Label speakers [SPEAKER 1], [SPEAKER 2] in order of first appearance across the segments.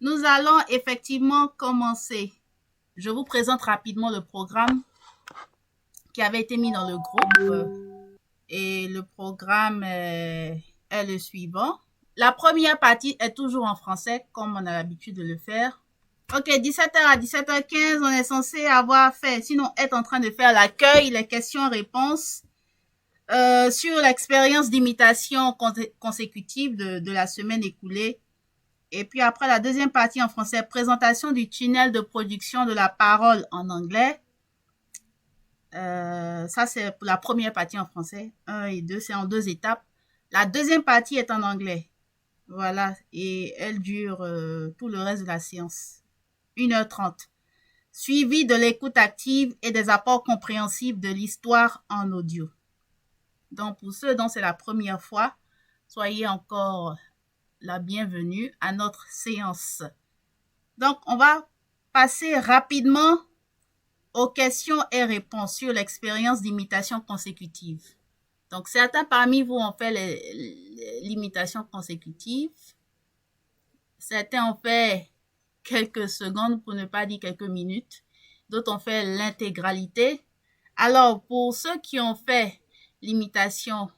[SPEAKER 1] Nous allons effectivement commencer. Je vous présente rapidement le programme qui avait été mis dans le groupe. Et le programme est le suivant. La première partie est toujours en français, comme on a l'habitude de le faire. Ok, 17h à 17h15, on est censé avoir fait, sinon être en train de faire l'accueil, les questions-réponses sur l'expérience d'imitation consécutive de la semaine écoulée. Et puis après, la deuxième partie en français, présentation du tunnel de production de la parole en anglais. Ça, c'est pour la première partie en français. 1 et 2, c'est en 2 étapes. La deuxième partie est en anglais. Voilà. Et elle dure tout le reste de la séance. 1h30. Suivi de l'écoute active et des apports compréhensibles de l'histoire en audio. Donc, pour ceux dont c'est la première fois, soyez encore la bienvenue à notre séance. Donc, on va passer rapidement aux questions et réponses sur l'expérience d'imitation consécutive. Donc, certains parmi vous ont fait l'imitation consécutive. Certains ont fait quelques secondes, pour ne pas dire quelques minutes. D'autres ont fait l'intégralité. Alors, pour ceux qui ont fait l'imitation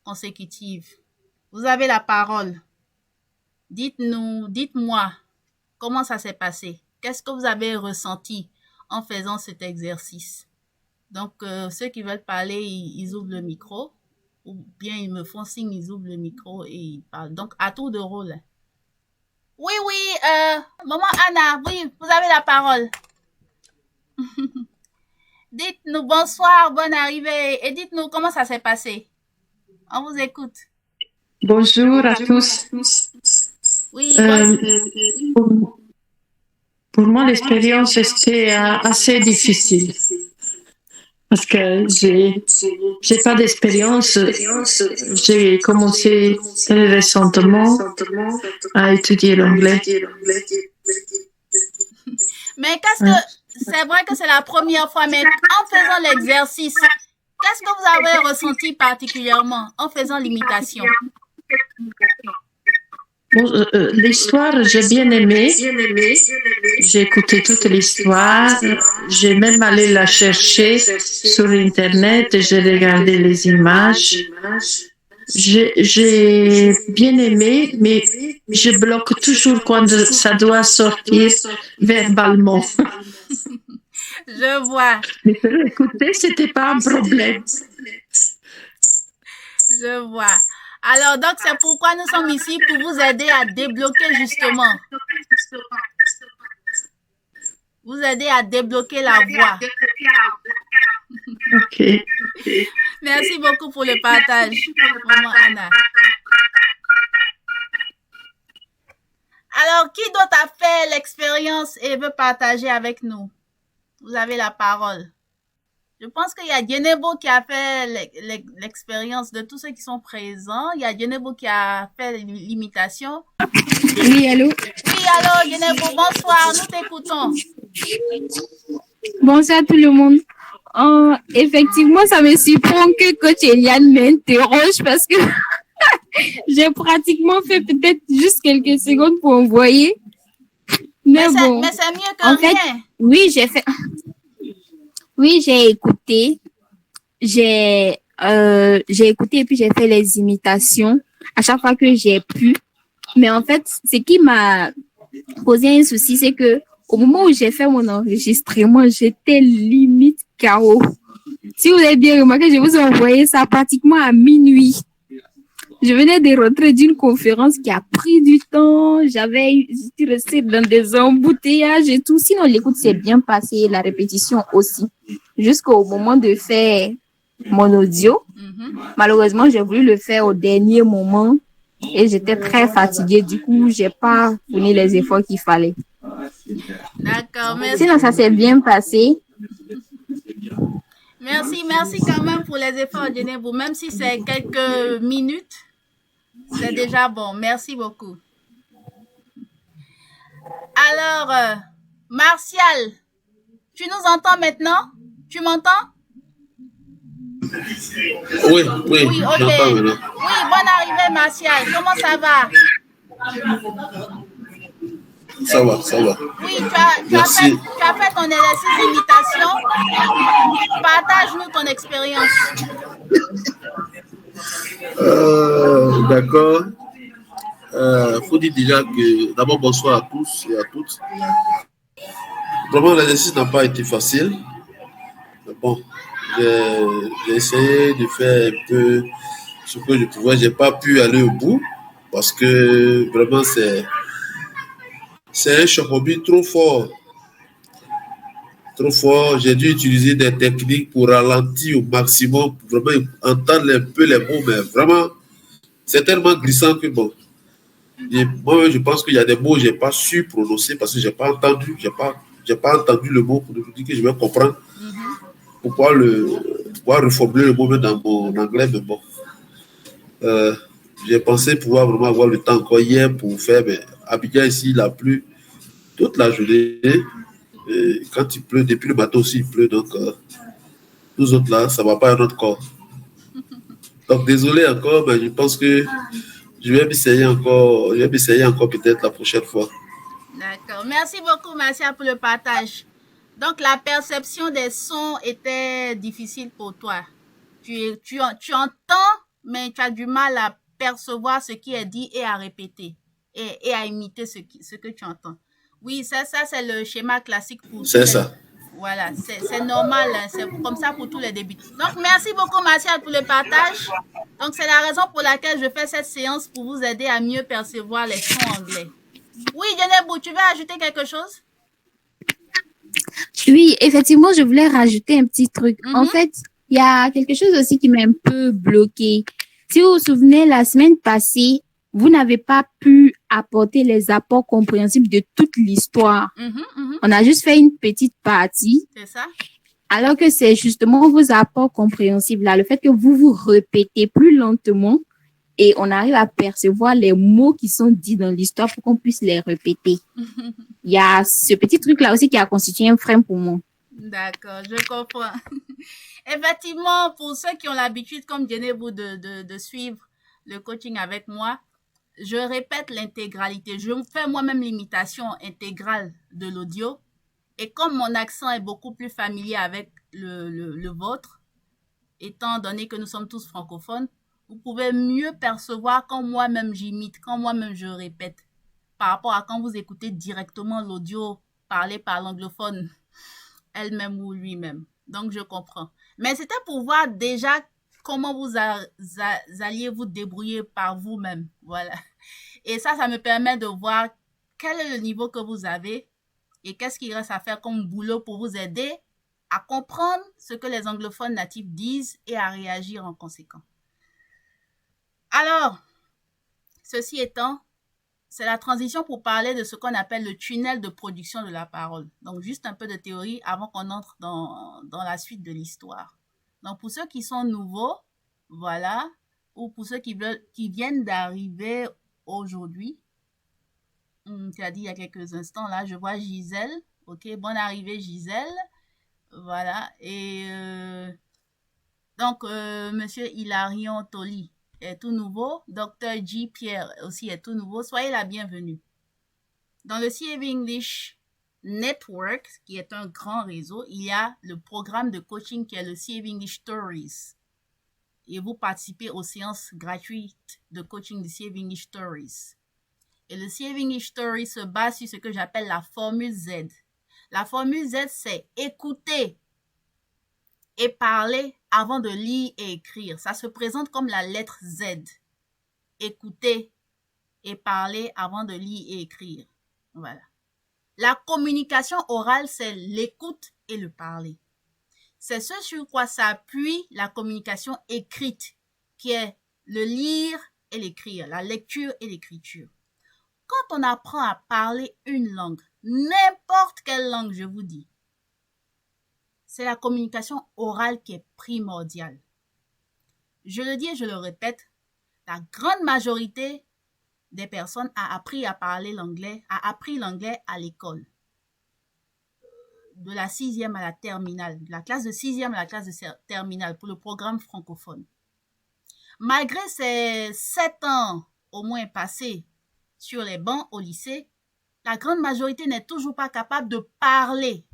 [SPEAKER 1] consécutive, vous avez la parole. Dites-moi, comment ça s'est passé? Qu'est-ce que vous avez ressenti en faisant cet exercice? Donc, ceux qui veulent parler, ils ouvrent le micro, ou bien ils me font signe, ils ouvrent le micro et ils parlent. Donc, à tour de rôle. Oui, maman Anna, oui, vous avez la parole. Dites-nous bonsoir, bonne arrivée, et dites-nous comment ça s'est passé. On vous écoute.
[SPEAKER 2] Bonjour à tous.
[SPEAKER 1] Oui,
[SPEAKER 2] pour moi, l'expérience était assez difficile parce que j'ai pas d'expérience. J'ai commencé très récemment à étudier l'anglais.
[SPEAKER 1] Mais qu'est-ce que c'est vrai que c'est la première fois, mais en faisant l'exercice, qu'est-ce que vous avez ressenti particulièrement en faisant l'imitation?
[SPEAKER 2] Bon, l'histoire, j'ai bien aimé. J'ai écouté toute l'histoire. J'ai même allé la chercher sur Internet et j'ai regardé les images. J'ai bien aimé, mais je bloque toujours quand ça doit sortir verbalement.
[SPEAKER 1] Je vois.
[SPEAKER 2] Mais pour écouter, c'était pas un problème.
[SPEAKER 1] Je vois. Alors, donc, c'est pourquoi nous sommes ici pour vous aider à débloquer justement. Vous aider à débloquer la voix.
[SPEAKER 2] Ok.
[SPEAKER 1] Merci beaucoup pour le partage, maman Anna. Alors, qui d'autre a fait l'expérience et veut partager avec nous? Vous avez la parole. Je pense qu'il y a Dienebo qui a fait l'expérience de tous ceux qui sont présents. Il y a Dienebo qui a fait l'imitation.
[SPEAKER 3] Oui, allô?
[SPEAKER 1] Oui, allô, Dienebo, bonsoir, nous t'écoutons.
[SPEAKER 3] Bonsoir tout le monde. Effectivement, ça me surprend que coach Eliane m'interroge parce que j'ai pratiquement fait peut-être juste quelques secondes pour envoyer. Mais bon.
[SPEAKER 1] Mais c'est mieux que rien.
[SPEAKER 3] Oui, j'ai fait. Oui, j'ai écouté. J'ai écouté et puis j'ai fait les imitations à chaque fois que j'ai pu. Mais en fait, ce qui m'a posé un souci, c'est que au moment où j'ai fait mon enregistrement, j'étais limite KO. Si vous avez bien remarqué, je vous ai envoyé ça pratiquement à minuit. Je venais de rentrer d'une conférence qui a pris du temps. J'étais restée dans des embouteillages et tout. Sinon, l'écoute s'est bien passée, la répétition aussi. Jusqu'au moment de faire mon audio. Malheureusement, j'ai voulu le faire au dernier moment et j'étais très fatiguée. Du coup, j'ai pas fourni les efforts qu'il fallait.
[SPEAKER 1] D'accord, merci.
[SPEAKER 3] Sinon, ça s'est bien passé.
[SPEAKER 1] Merci quand même pour les efforts, Dienebo. Même si c'est quelques minutes, c'est déjà bon. Merci beaucoup. Alors, Martial, tu nous entends maintenant? Tu m'entends?
[SPEAKER 4] Oui,
[SPEAKER 1] ok. Oui, bonne arrivée, Martial. Comment ça va?
[SPEAKER 4] Ça va, ça va.
[SPEAKER 1] Oui,
[SPEAKER 4] Merci.
[SPEAKER 1] tu as fait ton exercice d'imitation. Partage-nous ton expérience.
[SPEAKER 4] D'accord. Faut dire déjà que d'abord bonsoir à tous et à toutes. Vraiment, l'exercice n'a pas été facile. Mais bon, j'ai essayé de faire un peu ce que je pouvais. J'ai pas pu aller au bout parce que vraiment c'est un chocobie trop fort. Trop fort. J'ai dû utiliser des techniques pour ralentir au maximum, pour vraiment entendre un peu les mots, mais vraiment, c'est tellement glissant que bon. Moi, je pense qu'il y a des mots que je n'ai pas su prononcer parce que je n'ai pas entendu. J'ai pas entendu le mot pour dire que je vais comprendre. Pourquoi reformuler le mot même dans mon anglais, mais bon. J'ai pensé pouvoir vraiment avoir le temps encore hier pour faire, mais Abidjan ici, il a plu toute la journée. Et quand il pleut, depuis le matin aussi, il pleut. Donc, nous autres là, ça ne va pas à notre corps. Donc, désolé encore, mais je pense que je vais m'essayer encore peut-être la prochaine fois.
[SPEAKER 1] D'accord. Merci beaucoup, Marcia, pour le partage. Donc, la perception des sons était difficile pour toi. Tu entends, mais tu as du mal à percevoir ce qui est dit et à répéter et à imiter ce que tu entends. Oui, ça c'est le schéma classique pour
[SPEAKER 4] C'est ça.
[SPEAKER 1] Voilà, c'est normal, hein, c'est comme ça pour tous les débutants. Donc, merci beaucoup, Martial, pour le partage. Donc, c'est la raison pour laquelle je fais cette séance pour vous aider à mieux percevoir les sons anglais. Oui, Jenebou, tu veux ajouter quelque chose?
[SPEAKER 3] Oui, effectivement, je voulais rajouter un petit truc. En fait, il y a quelque chose aussi qui m'a un peu bloqué. Si vous vous souvenez, la semaine passée, vous n'avez pas pu apporter les apports compréhensibles de toute l'histoire. On a juste fait une petite partie.
[SPEAKER 1] C'est ça.
[SPEAKER 3] Alors que c'est justement vos apports compréhensibles là, le fait que vous vous répétez plus lentement et on arrive à percevoir les mots qui sont dits dans l'histoire pour qu'on puisse les répéter. Il y a ce petit truc-là aussi qui a constitué un frein pour moi.
[SPEAKER 1] D'accord, je comprends. Effectivement, pour ceux qui ont l'habitude, comme Jenebou, de suivre le coaching avec moi, je répète l'intégralité. Je fais moi-même l'imitation intégrale de l'audio. Et comme mon accent est beaucoup plus familier avec le vôtre, étant donné que nous sommes tous francophones, vous pouvez mieux percevoir quand moi-même j'imite, quand moi-même je répète, par rapport à quand vous écoutez directement l'audio parlé par l'anglophone elle-même ou lui-même. Donc, je comprends. Mais c'était pour voir déjà comment vous alliez vous débrouiller par vous-même. Voilà. Et ça me permet de voir quel est le niveau que vous avez et qu'est-ce qu'il reste à faire comme boulot pour vous aider à comprendre ce que les anglophones natifs disent et à réagir en conséquence. Alors, ceci étant, c'est la transition pour parler de ce qu'on appelle le tunnel de production de la parole. Donc, juste un peu de théorie avant qu'on entre dans la suite de l'histoire. Donc, pour ceux qui sont nouveaux, voilà, ou pour ceux qui viennent d'arriver aujourd'hui, tu as dit il y a quelques instants, là, je vois Gisèle. Ok, bonne arrivée, Gisèle. Voilà, et donc, monsieur Hilarion Toli est tout nouveau. Dr. J. Pierre aussi est tout nouveau. Soyez la bienvenue. Dans le CEAV English Network, qui est un grand réseau, il y a le programme de coaching qui est le CEAV English Stories. Et vous participez aux séances gratuites de coaching du CEAV English Stories. Et le CEAV English Stories se base sur ce que j'appelle la formule Z. La formule Z, c'est écouter et parler avant de lire et écrire. Ça se présente comme la lettre Z. Écouter et parler avant de lire et écrire. Voilà. La communication orale, c'est l'écoute et le parler. C'est ce sur quoi s'appuie la communication écrite, qui est le lire et l'écrire, la lecture et l'écriture. Quand on apprend à parler une langue, n'importe quelle langue, je vous dis, c'est la communication orale qui est primordiale. Je le dis et je le répète, la grande majorité des personnes a appris à parler l'anglais, a appris l'anglais à l'école. De la 6e à la terminale, de la classe de 6e à la classe de terminale pour le programme francophone. Malgré ces 7 ans au moins passés sur les bancs au lycée, la grande majorité n'est toujours pas capable de parler.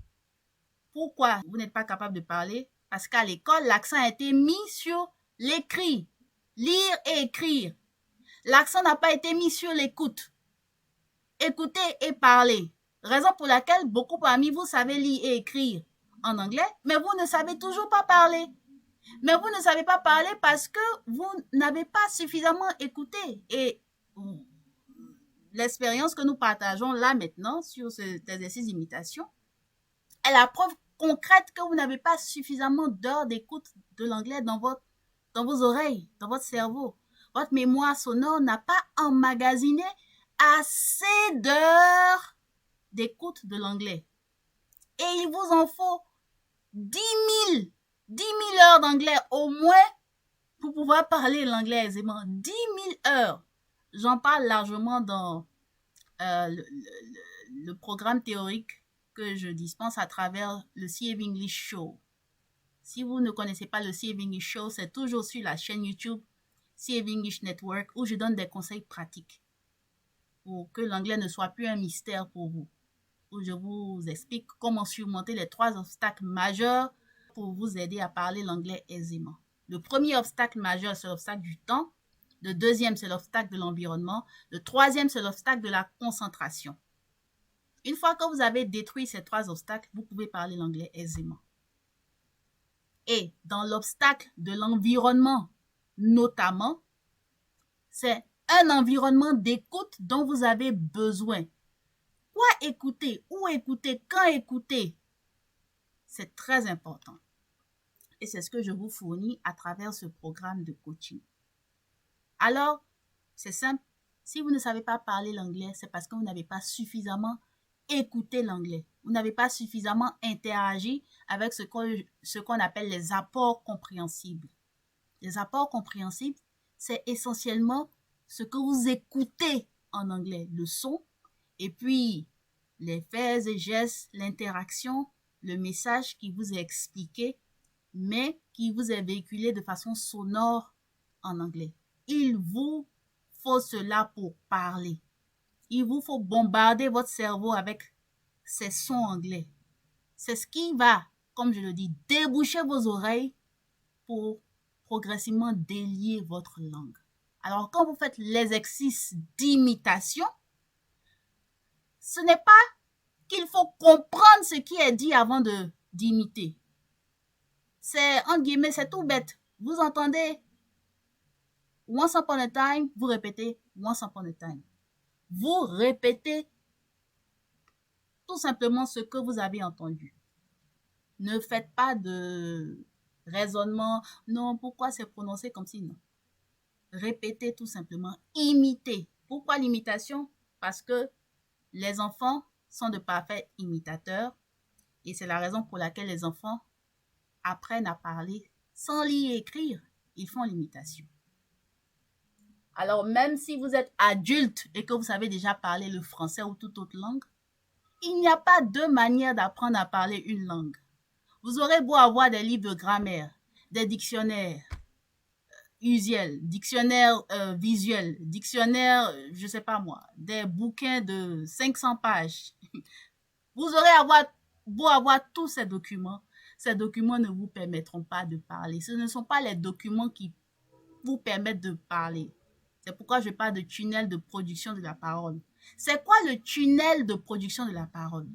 [SPEAKER 1] Pourquoi vous n'êtes pas capable de parler? Parce qu'à l'école, l'accent a été mis sur l'écrit, lire et écrire. L'accent n'a pas été mis sur l'écoute, écouter et parler. Raison pour laquelle beaucoup parmi vous savez lire et écrire en anglais, mais vous ne savez toujours pas parler. Mais vous ne savez pas parler parce que vous n'avez pas suffisamment écouté. Et l'expérience que nous partageons là maintenant sur cet exercice d'imitation est la preuve concrète que vous n'avez pas suffisamment d'heures d'écoute de l'anglais dans vos oreilles, dans votre cerveau. Votre mémoire sonore n'a pas emmagasiné assez d'heures d'écoute de l'anglais. Et il vous en faut 10 000 heures d'anglais au moins pour pouvoir parler l'anglais aisément. 10 000 heures. J'en parle largement dans le programme théorique que je dispense à travers le CEAV English Show. Si vous ne connaissez pas le CEAV English Show, c'est toujours sur la chaîne YouTube CEAV English Network où je donne des conseils pratiques pour que l'anglais ne soit plus un mystère pour vous. Où je vous explique comment surmonter les 3 obstacles majeurs pour vous aider à parler l'anglais aisément. Le premier obstacle majeur, c'est l'obstacle du temps. Le deuxième, c'est l'obstacle de l'environnement. Le troisième, c'est l'obstacle de la concentration. Une fois que vous avez détruit ces 3 obstacles, vous pouvez parler l'anglais aisément. Et dans l'obstacle de l'environnement, notamment, c'est un environnement d'écoute dont vous avez besoin. Quoi écouter, où écouter, quand écouter, c'est très important. Et c'est ce que je vous fournis à travers ce programme de coaching. Alors, c'est simple, si vous ne savez pas parler l'anglais, c'est parce que vous n'avez pas suffisamment écouté l'anglais. Vous n'avez pas suffisamment interagi avec ce qu'on appelle les apports compréhensibles. Les apports compréhensibles, c'est essentiellement ce que vous écoutez en anglais, le son, et puis les faits et gestes, l'interaction, le message qui vous est expliqué, mais qui vous est véhiculé de façon sonore en anglais. Il vous faut cela pour parler. Il vous faut bombarder votre cerveau avec ces sons anglais. C'est ce qui va, comme je le dis, déboucher vos oreilles pour progressivement délier votre langue. Alors, quand vous faites l'exercice d'imitation, ce n'est pas qu'il faut comprendre ce qui est dit avant d'imiter. C'est, entre guillemets, c'est tout bête. Vous entendez once upon a time, vous répétez once upon a time. Vous répétez tout simplement ce que vous avez entendu. Ne faites pas de raisonnement. Non, pourquoi c'est prononcé comme si? Non. Répétez tout simplement. Imitez. Pourquoi l'imitation? Parce que les enfants sont de parfaits imitateurs et c'est la raison pour laquelle les enfants apprennent à parler sans lire et écrire. Ils font l'imitation. Alors, même si vous êtes adulte et que vous savez déjà parler le français ou toute autre langue, il n'y a pas deux manières d'apprendre à parler une langue. Vous aurez beau avoir des livres de grammaire, des dictionnaires usuels, dictionnaires visuels, dictionnaires, je ne sais pas moi, des bouquins de 500 pages. Vous aurez beau avoir tous ces documents ne vous permettront pas de parler. Ce ne sont pas les documents qui vous permettent de parler. C'est pourquoi je parle de tunnel de production de la parole. C'est quoi le tunnel de production de la parole?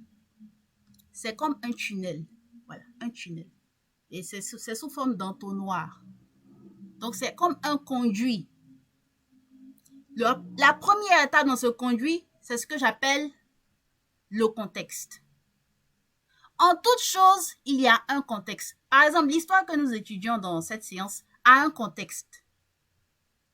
[SPEAKER 1] C'est comme un tunnel. Voilà, un tunnel. Et c'est sous forme d'entonnoir. Donc, c'est comme un conduit. La première étape dans ce conduit, c'est ce que j'appelle le contexte. En toute chose, il y a un contexte. Par exemple, l'histoire que nous étudions dans cette séance a un contexte.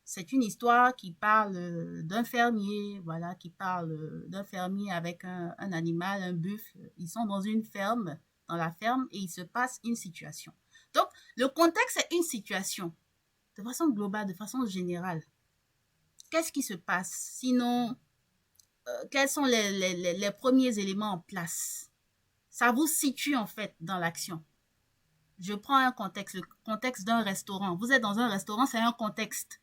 [SPEAKER 1] C'est une histoire qui parle d'un fermier, voilà, qui parle d'un fermier avec un animal, un buffle. Ils sont dans une ferme, dans la ferme, et il se passe une situation. Donc, le contexte est une situation, de façon globale, de façon générale. Qu'est-ce qui se passe? Sinon, quels sont les premiers éléments en place? Ça vous situe en fait dans l'action. Je prends un contexte, le contexte d'un restaurant. Vous êtes dans un restaurant, c'est un contexte.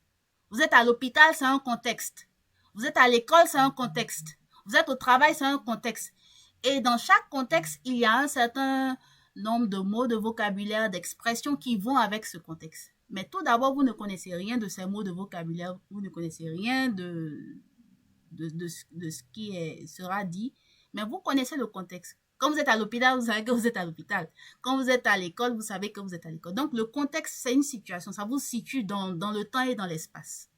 [SPEAKER 1] Vous êtes à l'hôpital, c'est un contexte. Vous êtes à l'école, c'est un contexte. Vous êtes au travail, c'est un contexte. Et dans chaque contexte, il y a un certain nombre de mots, de vocabulaire, d'expressions qui vont avec ce contexte. Mais tout d'abord, vous ne connaissez rien de ces mots de vocabulaire, vous ne connaissez rien de ce qui sera dit, mais vous connaissez le contexte. Quand vous êtes à l'hôpital, vous savez que vous êtes à l'hôpital. Quand vous êtes à l'école, vous savez que vous êtes à l'école. Donc, le contexte, c'est une situation. Ça vous situe dans le temps et dans l'espace.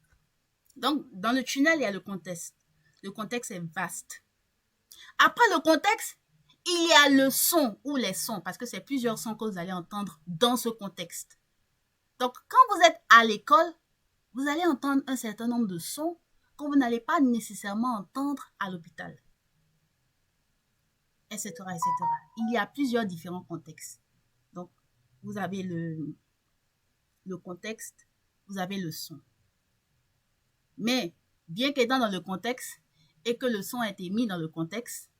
[SPEAKER 1] Donc, dans le tunnel, il y a le contexte. Le contexte est vaste. Après le contexte, il y a le son ou les sons, parce que c'est plusieurs sons que vous allez entendre dans ce contexte. Donc, quand vous êtes à l'école, vous allez entendre un certain nombre de sons que vous n'allez pas nécessairement entendre à l'hôpital, etc., etc. Il y a plusieurs différents contextes. Donc, vous avez le contexte, vous avez le son. Mais, bien qu'étant dans le contexte et que le son a été mis dans le contexte,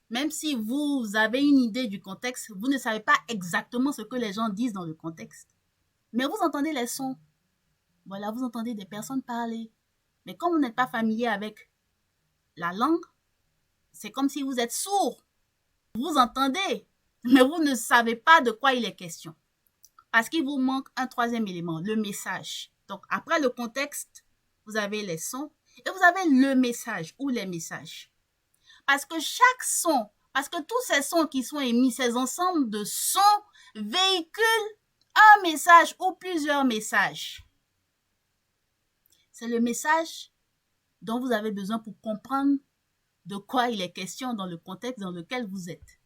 [SPEAKER 1] même si vous avez une idée du contexte, vous ne savez pas exactement ce que les gens disent dans le contexte. Mais vous entendez les sons. Voilà, vous entendez des personnes parler. Mais comme vous n'êtes pas familier avec la langue, c'est comme si vous êtes sourd. Vous entendez, mais vous ne savez pas de quoi il est question. Parce qu'il vous manque un troisième élément, le message. Donc, après le contexte, vous avez les sons et vous avez le message ou les messages. Parce que chaque son, parce que tous ces sons qui sont émis, ces ensembles de sons véhiculent un message ou plusieurs messages. C'est le message dont vous avez besoin pour comprendre de quoi il est question dans le contexte dans lequel vous êtes.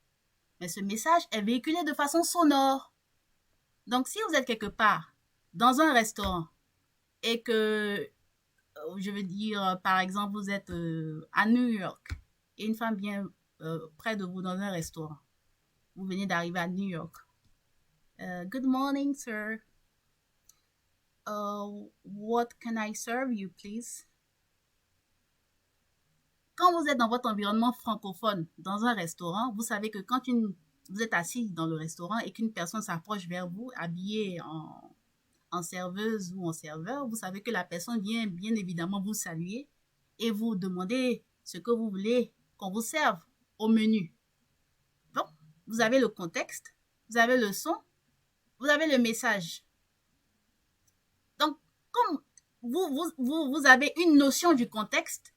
[SPEAKER 1] Mais ce message est véhiculé de façon sonore. Donc, si vous êtes quelque part, dans un restaurant, et que, je veux dire, par exemple, vous êtes à New York, et une femme vient près de vous dans un restaurant. Vous venez d'arriver à New York. Good morning, sir. What can I serve you, please? Quand vous êtes dans votre environnement francophone, dans un restaurant, vous savez que quand vous êtes assis dans le restaurant et qu'une personne s'approche vers vous, habillée en serveuse ou en serveur, vous savez que la personne vient bien évidemment vous saluer et vous demander ce que vous voulez qu'on vous serve au menu. Donc, vous avez le contexte, vous avez le son, vous avez le message. Donc, comme vous avez une notion du contexte,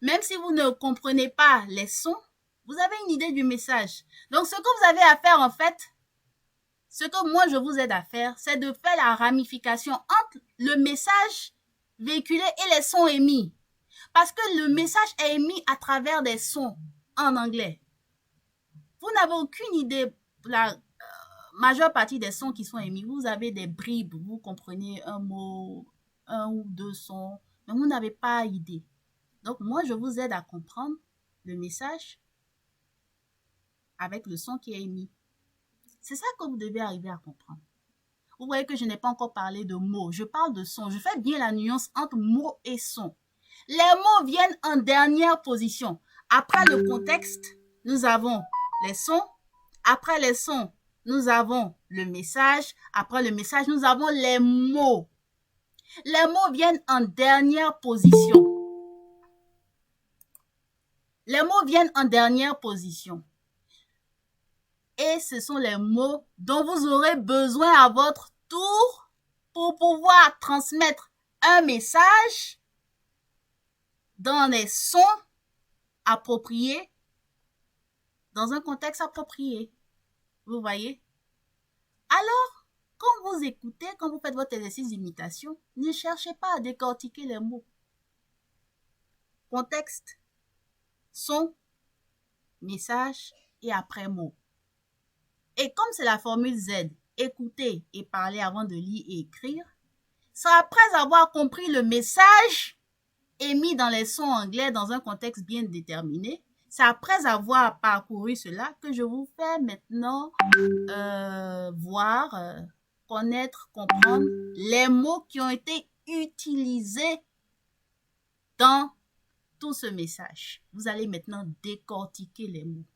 [SPEAKER 1] même si vous ne comprenez pas les sons, vous avez une idée du message. Donc, ce que vous avez à faire, en fait, ce que moi, je vous aide à faire, c'est de faire la ramification entre le message véhiculé et les sons émis. Parce que le message est émis à travers des sons en anglais. Vous n'avez aucune idée, la majeure partie des sons qui sont émis, vous avez des bribes, vous comprenez un mot, un ou deux sons, mais vous n'avez pas idée. Donc, moi, je vous aide à comprendre le message avec le son qui est émis. C'est ça que vous devez arriver à comprendre. Vous voyez que je n'ai pas encore parlé de mots. Je parle de son. Je fais bien la nuance entre mots et son. Les mots viennent en dernière position. Après le contexte, nous avons les sons. Après les sons, nous avons le message. Après le message, nous avons les mots. Les mots viennent en dernière position. Les mots viennent en dernière position. Et ce sont les mots dont vous aurez besoin à votre tour pour pouvoir transmettre un message dans les sons appropriés, dans un contexte approprié. Vous voyez? Alors, quand vous écoutez, quand vous faites votre exercice d'imitation, ne cherchez pas à décortiquer les mots. Contexte, son, message et après mot. Et comme c'est la formule Z, écouter et parler avant de lire et écrire, c'est après avoir compris le message émis dans les sons anglais dans un contexte bien déterminé, c'est après avoir parcouru cela que je vous fais maintenant voir, connaître, comprendre les mots qui ont été utilisés dans tout ce message. Vous allez maintenant décortiquer les mots.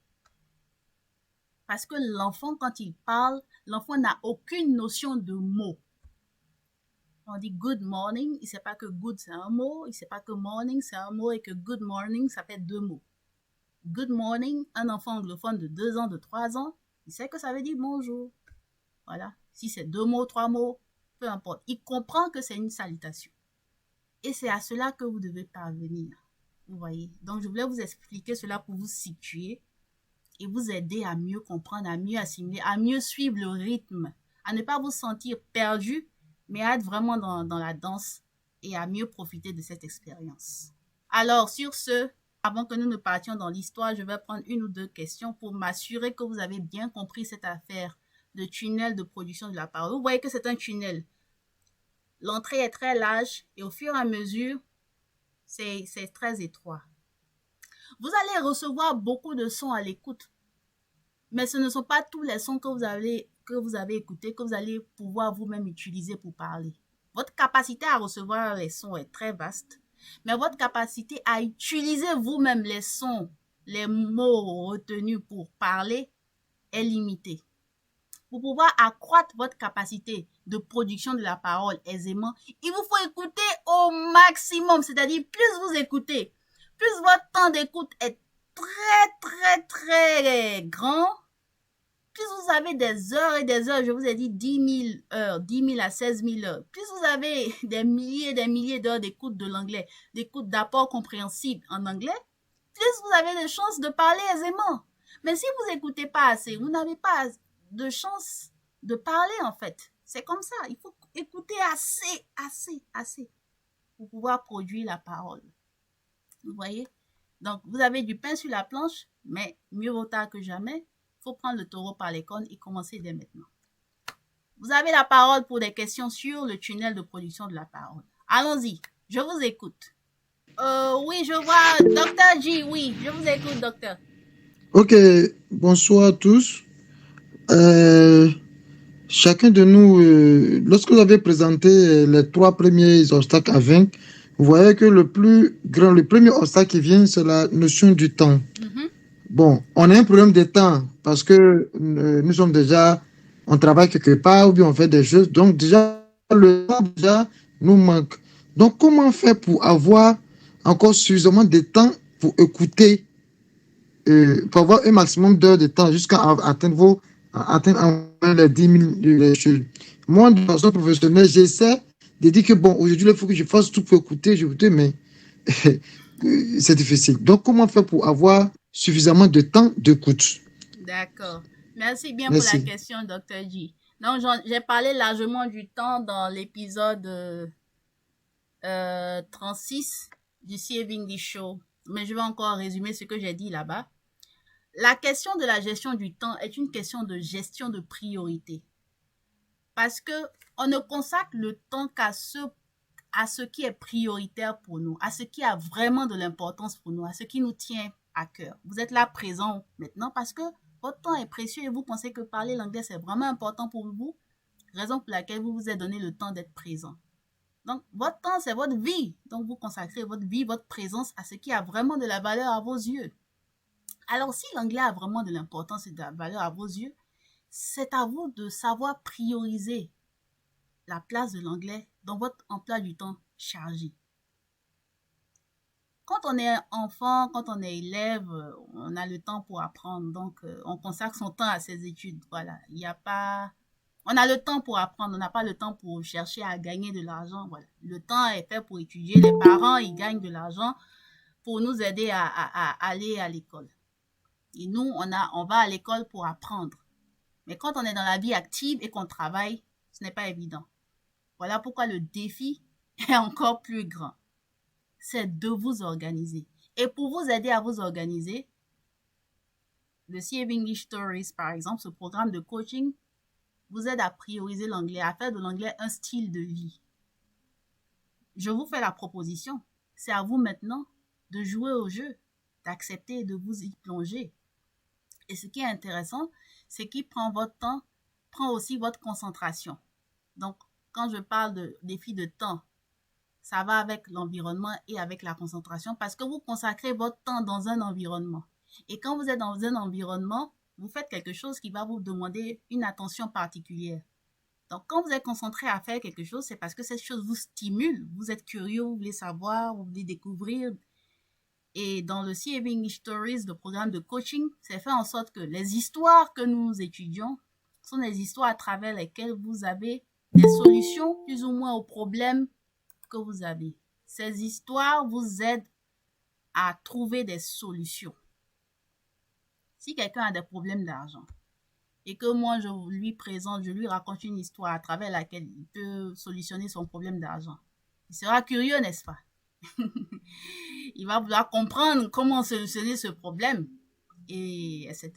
[SPEAKER 1] Parce que l'enfant, quand il parle, l'enfant n'a aucune notion de mots. On dit good morning, il ne sait pas que good c'est un mot, il ne sait pas que morning c'est un mot et que good morning ça fait deux mots. good morning, un enfant anglophone de 2 ans, de 3 ans, il sait que ça veut dire bonjour. Voilà. Si c'est 2 mots, 3 mots, peu importe. Il comprend que c'est une salutation. Et c'est à cela que vous devez parvenir. Vous voyez. Donc, je voulais vous expliquer cela pour vous situer et vous aider à mieux comprendre, à mieux assimiler, à mieux suivre le rythme, à ne pas vous sentir perdu, mais à être vraiment dans la danse et à mieux profiter de cette expérience. Alors, sur ce, avant que nous ne partions dans l'histoire, je vais prendre une ou deux questions pour m'assurer que vous avez bien compris cette affaire de tunnel de production de la parole. Vous voyez que c'est un tunnel. L'entrée est très large et au fur et à mesure, c'est très étroit. Vous allez recevoir beaucoup de sons à l'écoute, mais ce ne sont pas tous les sons que vous avez écoutés que vous allez pouvoir vous-même utiliser pour parler. Votre capacité à recevoir les sons est très vaste, mais votre capacité à utiliser vous-même les sons, les mots retenus pour parler est limitée. Pour pouvoir accroître votre capacité de production de la parole aisément, il vous faut écouter au maximum, c'est-à-dire plus vous écoutez, plus votre temps d'écoute est très grand, plus vous avez des heures et des heures, je vous ai dit 10 000 heures, 10 000 à 16 000 heures, plus vous avez des milliers d'heures d'écoute de l'anglais, d'écoute d'apports compréhensibles en anglais, plus vous avez de chances de parler aisément. Mais si vous n'écoutez pas assez, vous n'avez pas de chance de parler en fait. C'est comme ça, il faut écouter assez pour pouvoir produire la parole. Vous voyez? Donc, vous avez du pain sur la planche, mais mieux vaut tard que jamais. Il faut prendre le taureau par les cornes et commencer dès maintenant. Vous avez la parole pour des questions sur le tunnel de production de la parole. Allons-y, je vous écoute. Oui, je vois Dr. G, oui, je vous écoute, docteur.
[SPEAKER 5] Ok, bonsoir à tous. Chacun de nous, lorsque vous avez présenté les 3 premiers obstacles à vaincre, vous voyez que le premier obstacle qui vient, c'est la notion du temps. Bon, on a un problème de temps parce que nous sommes déjà, on travaille quelque part ou bien on fait des choses, donc déjà, le temps déjà nous manque. Donc, comment faire pour avoir encore suffisamment de temps pour écouter, pour avoir un maximum d'heures de temps jusqu'à atteindre les 10 000 les choses. Moi, de façon professionnelle, j'essaie de dire que bon, aujourd'hui, il faut que je fasse tout pour écouter, mais c'est difficile. Donc, comment faire pour avoir suffisamment de temps d'écoute?
[SPEAKER 1] D'accord. Merci bien
[SPEAKER 5] Merci.
[SPEAKER 1] pour la question, Dr. G. Donc, j'ai parlé largement du temps dans l'épisode 36 du CEAV English Show, mais je vais encore résumer ce que j'ai dit là-bas. La question de la gestion du temps est une question de gestion de priorité. Parce que on ne consacre le temps qu'à ce qui est prioritaire pour nous, à ce qui a vraiment de l'importance pour nous, à ce qui nous tient à cœur. Vous êtes là présent maintenant parce que votre temps est précieux et vous pensez que parler l'anglais c'est vraiment important pour vous, raison pour laquelle vous vous êtes donné le temps d'être présent. Donc, votre temps, c'est votre vie. Donc, vous consacrez votre vie, votre présence à ce qui a vraiment de la valeur à vos yeux. Alors, si l'anglais a vraiment de l'importance et de la valeur à vos yeux, c'est à vous de savoir prioriser la place de l'anglais dans votre emploi du temps chargé. Quand on est enfant, quand on est élève, on a le temps pour apprendre. Donc, on consacre son temps à ses études. Voilà, il n'y a pas... On a le temps pour apprendre, on n'a pas le temps pour chercher à gagner de l'argent. Voilà. Le temps est fait pour étudier. Les parents, ils gagnent de l'argent pour nous aider à aller à l'école. Et nous, on va à l'école pour apprendre. Mais quand on est dans la vie active et qu'on travaille, ce n'est pas évident. Voilà pourquoi le défi est encore plus grand. C'est de vous organiser. Et pour vous aider à vous organiser, le CEAV English Stories, par exemple, ce programme de coaching, vous aide à prioriser l'anglais, à faire de l'anglais un style de vie. Je vous fais la proposition. C'est à vous maintenant de jouer au jeu, d'accepter et de vous y plonger. Et ce qui est intéressant, c'est qu'il prend votre temps, prend aussi votre concentration. Donc, quand je parle de défi de temps, ça va avec l'environnement et avec la concentration parce que vous consacrez votre temps dans un environnement. Et quand vous êtes dans un environnement, vous faites quelque chose qui va vous demander une attention particulière. Donc, quand vous êtes concentré à faire quelque chose, c'est parce que cette chose vous stimule. Vous êtes curieux, vous voulez savoir, vous voulez découvrir. Et dans le CEAV English Stories, le programme de coaching, c'est fait en sorte que les histoires que nous étudions sont des histoires à travers lesquelles vous avez des solutions plus ou moins aux problèmes que vous avez. Ces histoires vous aident à trouver des solutions. Si quelqu'un a des problèmes d'argent et que moi je lui présente, je lui raconte une histoire à travers laquelle il peut solutionner son problème d'argent, il sera curieux, n'est-ce pas? Il va vouloir comprendre comment solutionner ce problème, et etc.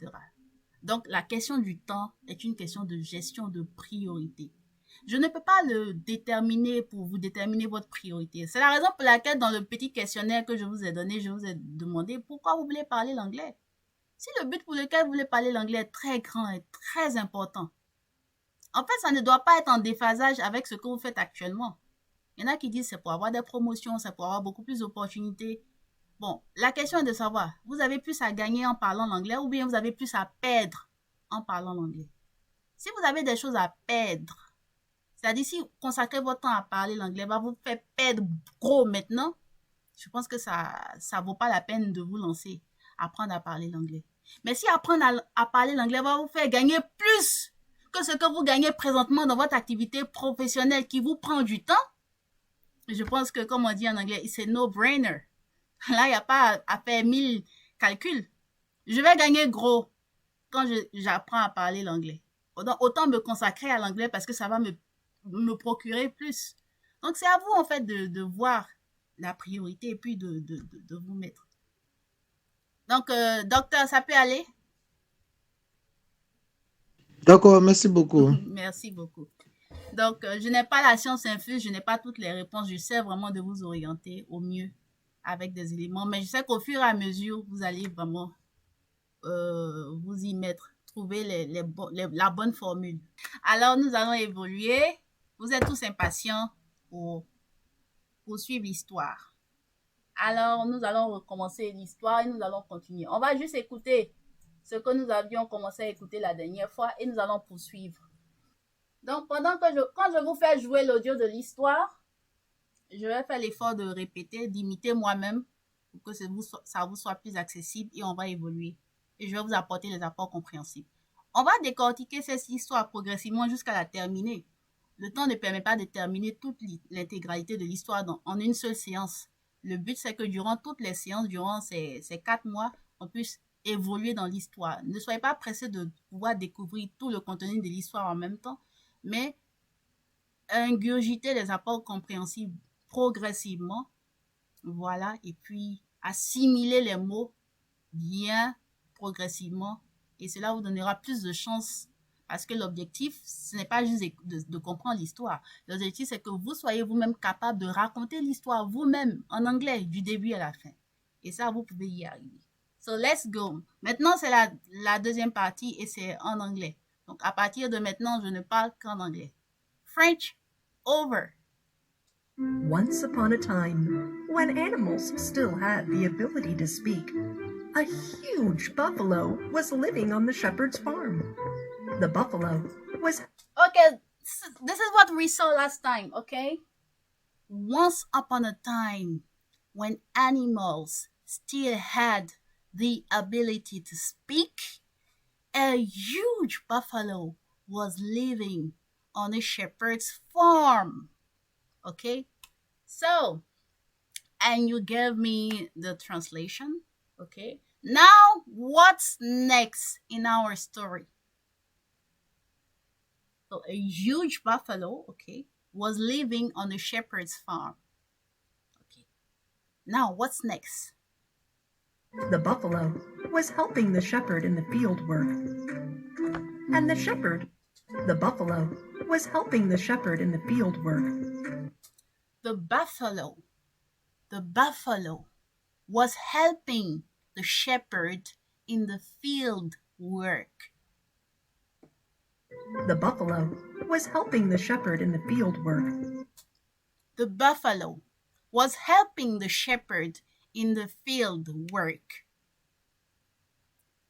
[SPEAKER 1] Donc, la question du temps est une question de gestion de priorité. Je ne peux pas le déterminer pour vous déterminer votre priorité. C'est la raison pour laquelle dans le petit questionnaire que je vous ai donné, je vous ai demandé pourquoi vous voulez parler l'anglais. Si le but pour lequel vous voulez parler l'anglais est très grand et très important, en fait, ça ne doit pas être en déphasage avec ce que vous faites actuellement. Il y en a qui disent c'est pour avoir des promotions, c'est pour avoir beaucoup plus d'opportunités. Bon, la question est de savoir, vous avez plus à gagner en parlant l'anglais ou bien vous avez plus à perdre en parlant l'anglais. Si vous avez des choses à perdre, c'est-à-dire si consacrer votre temps à parler l'anglais va vous faire perdre gros maintenant, je pense que ça vaut pas la peine de vous lancer, apprendre à parler l'anglais. Mais si apprendre à parler l'anglais va vous faire gagner plus que ce que vous gagnez présentement dans votre activité professionnelle qui vous prend du temps, je pense que, comme on dit en anglais, c'est no-brainer. Là, il n'y a pas à faire 1000 calculs. Je vais gagner gros quand j'apprends à parler l'anglais. Autant me consacrer à l'anglais parce que ça va me procurer plus. Donc, c'est à vous, en fait, de voir la priorité et puis de vous mettre. Donc, docteur, ça peut aller?
[SPEAKER 5] D'accord, merci beaucoup.
[SPEAKER 1] Merci beaucoup. Donc, je n'ai pas la science infuse, je n'ai pas toutes les réponses. J'essaie vraiment de vous orienter au mieux avec des éléments. Mais je sais qu'au fur et à mesure, vous allez vraiment vous y mettre, trouver la bonne formule. Alors, nous allons évoluer. Vous êtes tous impatients pour suivre l'histoire. Alors, nous allons recommencer l'histoire et nous allons continuer. On va juste écouter ce que nous avions commencé à écouter la dernière fois et nous allons poursuivre. Donc, quand je vous fais jouer l'audio de l'histoire, je vais faire l'effort de répéter, d'imiter moi-même pour que ça vous soit plus accessible et on va évoluer. Et je vais vous apporter les apports compréhensibles. On va décortiquer cette histoire progressivement jusqu'à la terminer. Le temps ne permet pas de terminer toute l'intégralité de l'histoire en une seule séance. Le but, c'est que durant toutes les séances, durant ces 4 mois, on puisse évoluer dans l'histoire. Ne soyez pas pressés de pouvoir découvrir tout le contenu de l'histoire en même temps, mais ingurgiter les apports compréhensibles progressivement, voilà, et puis assimiler les mots bien progressivement, et cela vous donnera plus de chances, parce que l'objectif, ce n'est pas juste de comprendre l'histoire. L'objectif, c'est que vous soyez vous-même capable de raconter l'histoire vous-même en anglais, du début à la fin. Et ça, vous pouvez y arriver. So, let's go. Maintenant, c'est la deuxième partie et c'est en anglais. Donc, à partir de maintenant, je ne parle qu'en anglais. French, over.
[SPEAKER 6] Once upon a time, when animals still had the ability to speak, a huge buffalo was living on the shepherd's farm. The buffalo was...
[SPEAKER 1] Okay, this is what we saw last time, okay? Once upon a time, when animals still had the ability to speak, a huge buffalo was living on a shepherd's farm. Okay, so, and you gave me the translation. Okay, now what's next in our story? So, a huge buffalo, okay, was living on a shepherd's farm. Okay, now what's next?
[SPEAKER 6] The buffalo was helping the shepherd in the field work. And the buffalo was helping the shepherd in the field work.
[SPEAKER 1] The buffalo was helping the shepherd in the field work.
[SPEAKER 6] The buffalo was helping the shepherd in the field work.
[SPEAKER 1] The buffalo was helping the shepherd in the field work.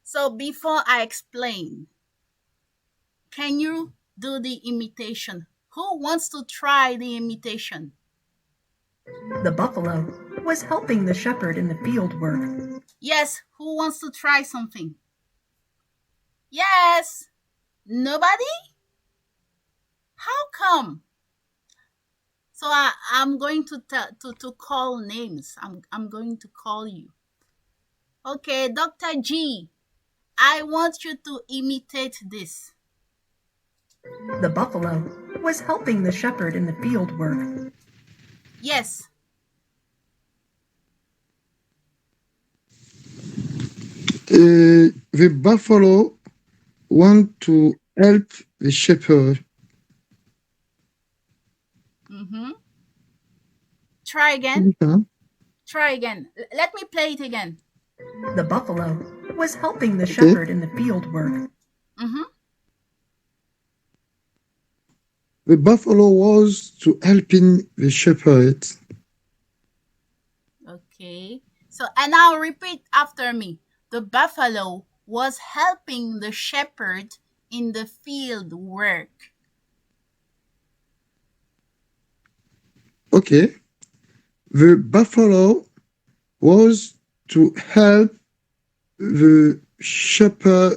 [SPEAKER 1] So before I explain, can you do the imitation? Who wants to try the imitation?
[SPEAKER 6] The buffalo was helping the shepherd in the field work.
[SPEAKER 1] Yes, who wants to try something? Yes. Nobody? How come? So I'm going to call names. I'm going to call you. Okay, Dr. G, I want you to imitate this.
[SPEAKER 6] The buffalo was helping the shepherd in the field work.
[SPEAKER 1] Yes.
[SPEAKER 5] The buffalo want to help the shepherd.
[SPEAKER 1] Try again.
[SPEAKER 5] Okay.
[SPEAKER 1] Try again. Let me play it again.
[SPEAKER 6] The buffalo was helping the shepherd in the field work.
[SPEAKER 5] The buffalo was to helping the shepherd.
[SPEAKER 1] Okay. So, and now repeat after me. The buffalo was helping the shepherd in the field work.
[SPEAKER 5] Okay. The buffalo was to help the shepherd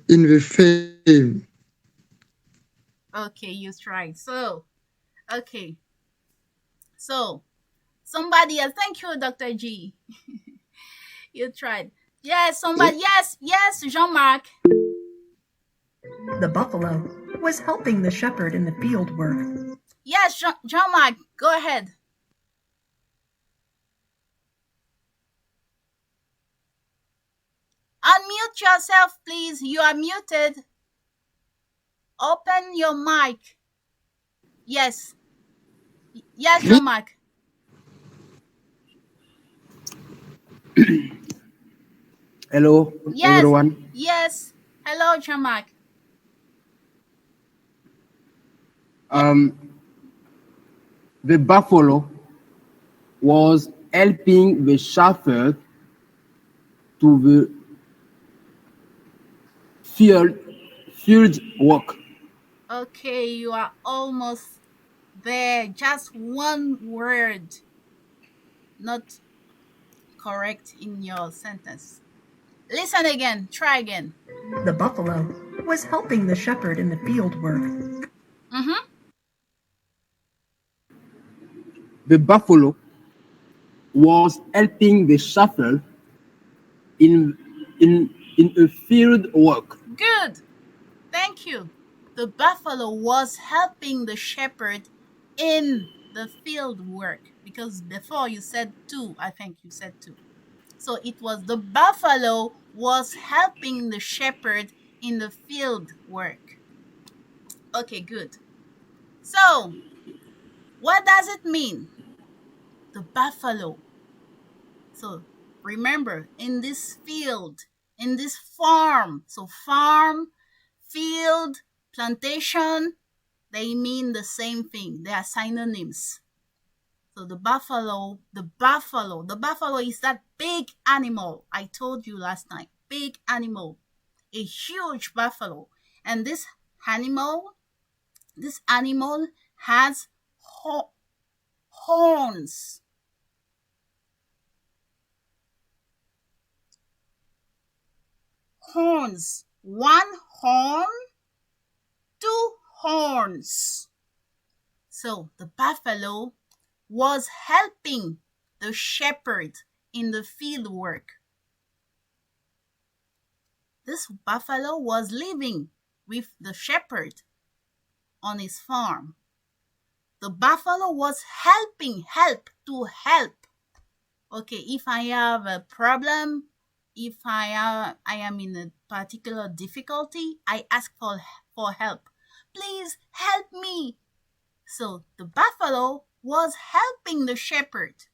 [SPEAKER 5] in the field.
[SPEAKER 1] Okay, you try. So, okay. So, somebody else. Thank you, Dr. G. You tried. Yes, somebody. Yes, Jean-Marc.
[SPEAKER 6] The buffalo was helping the shepherd in the field work.
[SPEAKER 1] Yes, Jean-Marc, go ahead. Unmute yourself, please. You are muted. Open your mic. Yes. Yes, Jean-Marc.
[SPEAKER 7] Hello,
[SPEAKER 1] Yes.
[SPEAKER 7] everyone.
[SPEAKER 1] Yes. Hello, Jean-Marc.
[SPEAKER 7] The buffalo was helping the shepherd to the field work.
[SPEAKER 1] Okay, you are almost there. Just one word not correct in your sentence. Listen again. Try again.
[SPEAKER 6] The buffalo was helping the shepherd in the field work.
[SPEAKER 7] The buffalo was helping the shepherd in a field work.
[SPEAKER 1] Good. Thank you. The buffalo was helping the shepherd in the field work, because before you said two, I think you said two. So it was the buffalo was helping the shepherd in the field work. Okay, good. So, what does it mean? The buffalo. So, remember, in this field, in this farm, so farm, field, plantation, they mean the same thing. They are synonyms. So the buffalo is that big animal I told you last night. Big animal, a huge buffalo. And this animal has horns. Horns. One horn, two horns. So the buffalo was helping the shepherd in the field work. This buffalo was living with the shepherd on his farm. The buffalo was help. Okay, if I have a problem, if I am in a particular difficulty, I ask for help. Please help me. So the buffalo was helping the shepherd.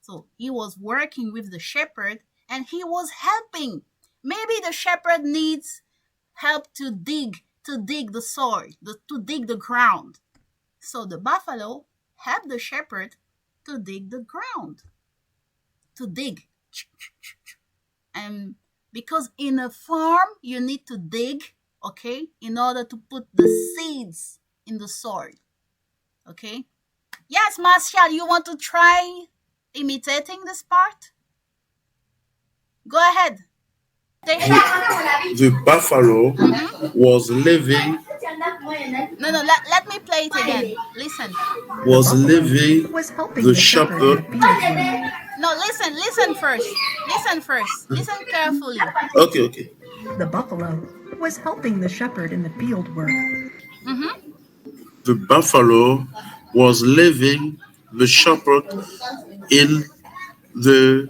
[SPEAKER 1] So he was working with the shepherd and he was helping. Maybe the shepherd needs help to dig the soil, to dig the ground. So the buffalo helped the shepherd to dig the ground. To dig. And because in a farm you need to dig, okay, in order to put the seeds in the soil. Okay? Yes, Martial, you want to try imitating this part? Go ahead.
[SPEAKER 4] The buffalo was living.
[SPEAKER 1] No, let me play it again. Listen.
[SPEAKER 4] Was living
[SPEAKER 6] was helping
[SPEAKER 4] the
[SPEAKER 6] the shepherd in
[SPEAKER 4] shepherd.
[SPEAKER 6] the field work.
[SPEAKER 1] No, listen first. Listen carefully.
[SPEAKER 4] Okay.
[SPEAKER 6] The buffalo was helping the shepherd in the field work.
[SPEAKER 4] The buffalo was living the shepherd in the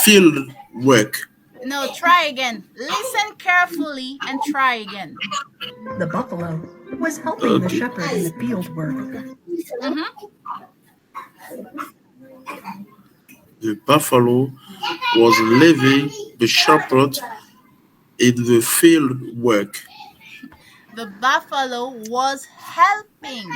[SPEAKER 4] field work.
[SPEAKER 1] No, try again. Listen carefully and try again.
[SPEAKER 6] The buffalo was helping the shepherd in the field work.
[SPEAKER 4] The buffalo was living the shepherd in the field work.
[SPEAKER 1] The buffalo was helping.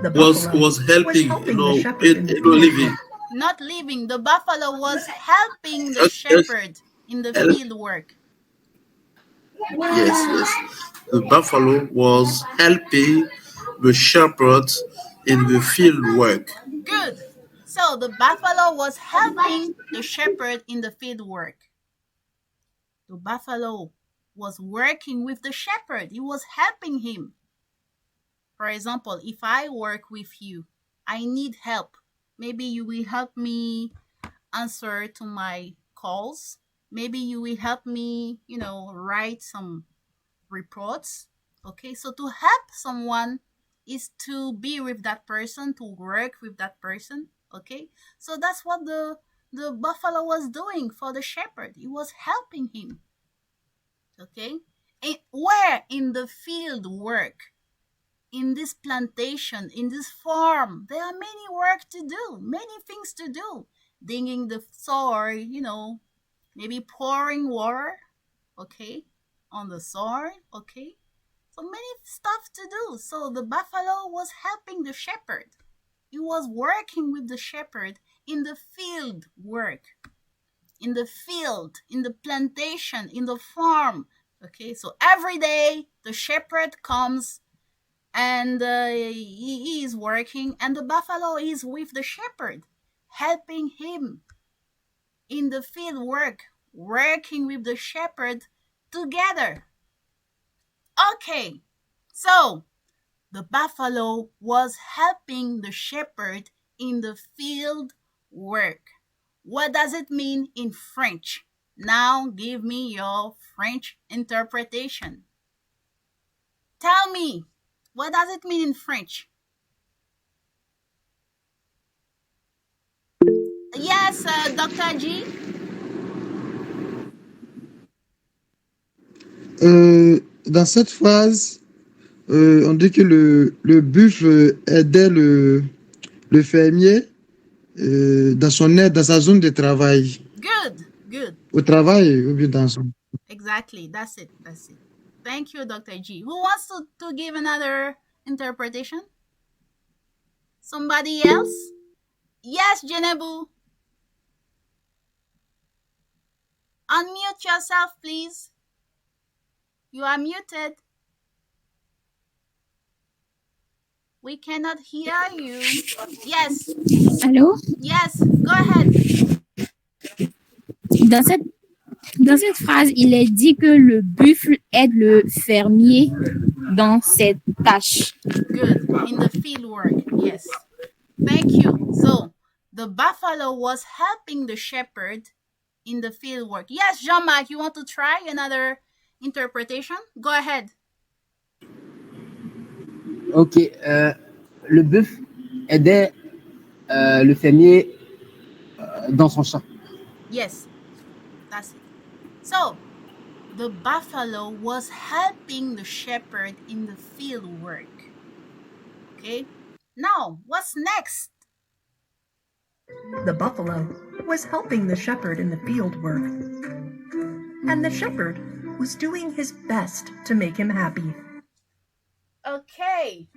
[SPEAKER 6] The buffalo
[SPEAKER 4] Was helping,
[SPEAKER 6] the shepherd in the field
[SPEAKER 4] living.
[SPEAKER 6] work.
[SPEAKER 1] Not living. The buffalo was helping the
[SPEAKER 4] Yes.
[SPEAKER 1] shepherd in the field work.
[SPEAKER 4] Yes. The buffalo was helping the shepherd in the field work.
[SPEAKER 1] Good. So the buffalo was helping the shepherd in the field work. The buffalo was working with the shepherd. He was helping him. For example, if I work with you, I need help. Maybe you will help me answer to my calls. Maybe you will help me, write some reports. Okay, so to help someone is to be with that person, to work with that person. Okay, so that's what the buffalo was doing for the shepherd. He was helping him. Okay, and where in the field work, in this plantation, in this farm, there are many work to do, many things to do. Digging the soil, maybe pouring water, okay, on the soil, okay. So many stuff to do. So the buffalo was helping the shepherd. He was working with the shepherd in the field work, in the field, in the plantation, in the farm. Okay, so every day the shepherd comes and he is working, and the buffalo is with the shepherd, helping him in the field work, working with the shepherd together. Okay, so the buffalo was helping the shepherd in the field work. What does it mean in French? Now give me your French interpretation. Tell me, what does it mean in French? Yes, Dr. G.
[SPEAKER 5] Dans cette phrase, on dit que le buffle aidait le fermier dans sa zone de travail.
[SPEAKER 1] Good.
[SPEAKER 5] Au travail ou bien dans son...
[SPEAKER 1] Exactly, that's it. Thank you, Dr. G. Who wants to give another interpretation? Somebody else? Yes, Jenebu. Unmute yourself, please. You are muted. We cannot hear you. Yes.
[SPEAKER 3] Allô?
[SPEAKER 1] Yes, go ahead.
[SPEAKER 3] Dans cette phrase, il est dit que le buffle aide le fermier dans ses tâches.
[SPEAKER 1] Good. In the field work. Yes. Thank you. So, the buffalo was helping the shepherd in the field work. Yes, Jean-Marc, you want to try another interpretation? Go ahead.
[SPEAKER 7] Ok. Le buffle aidait le fermier dans son champ.
[SPEAKER 1] Yes, that's it. So, the buffalo was helping the shepherd in the field work. Okay, now what's next?
[SPEAKER 6] The buffalo was helping the shepherd in the field work. And the shepherd was doing his best to make him happy.
[SPEAKER 1] Okay.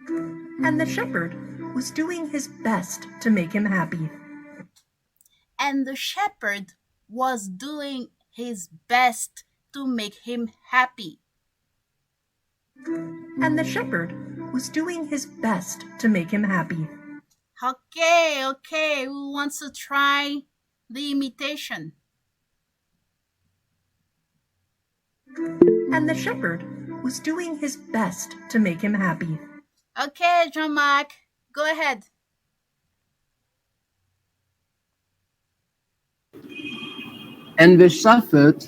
[SPEAKER 6] And the shepherd was doing his best to make him happy.
[SPEAKER 1] And the shepherd was doing his best to make him happy.
[SPEAKER 6] And the shepherd was doing his best to make him happy.
[SPEAKER 1] Okay. Who wants to try the imitation?
[SPEAKER 6] And the shepherd was doing his best to make him happy.
[SPEAKER 1] Okay, Jean-Marc, go ahead.
[SPEAKER 7] And the shepherd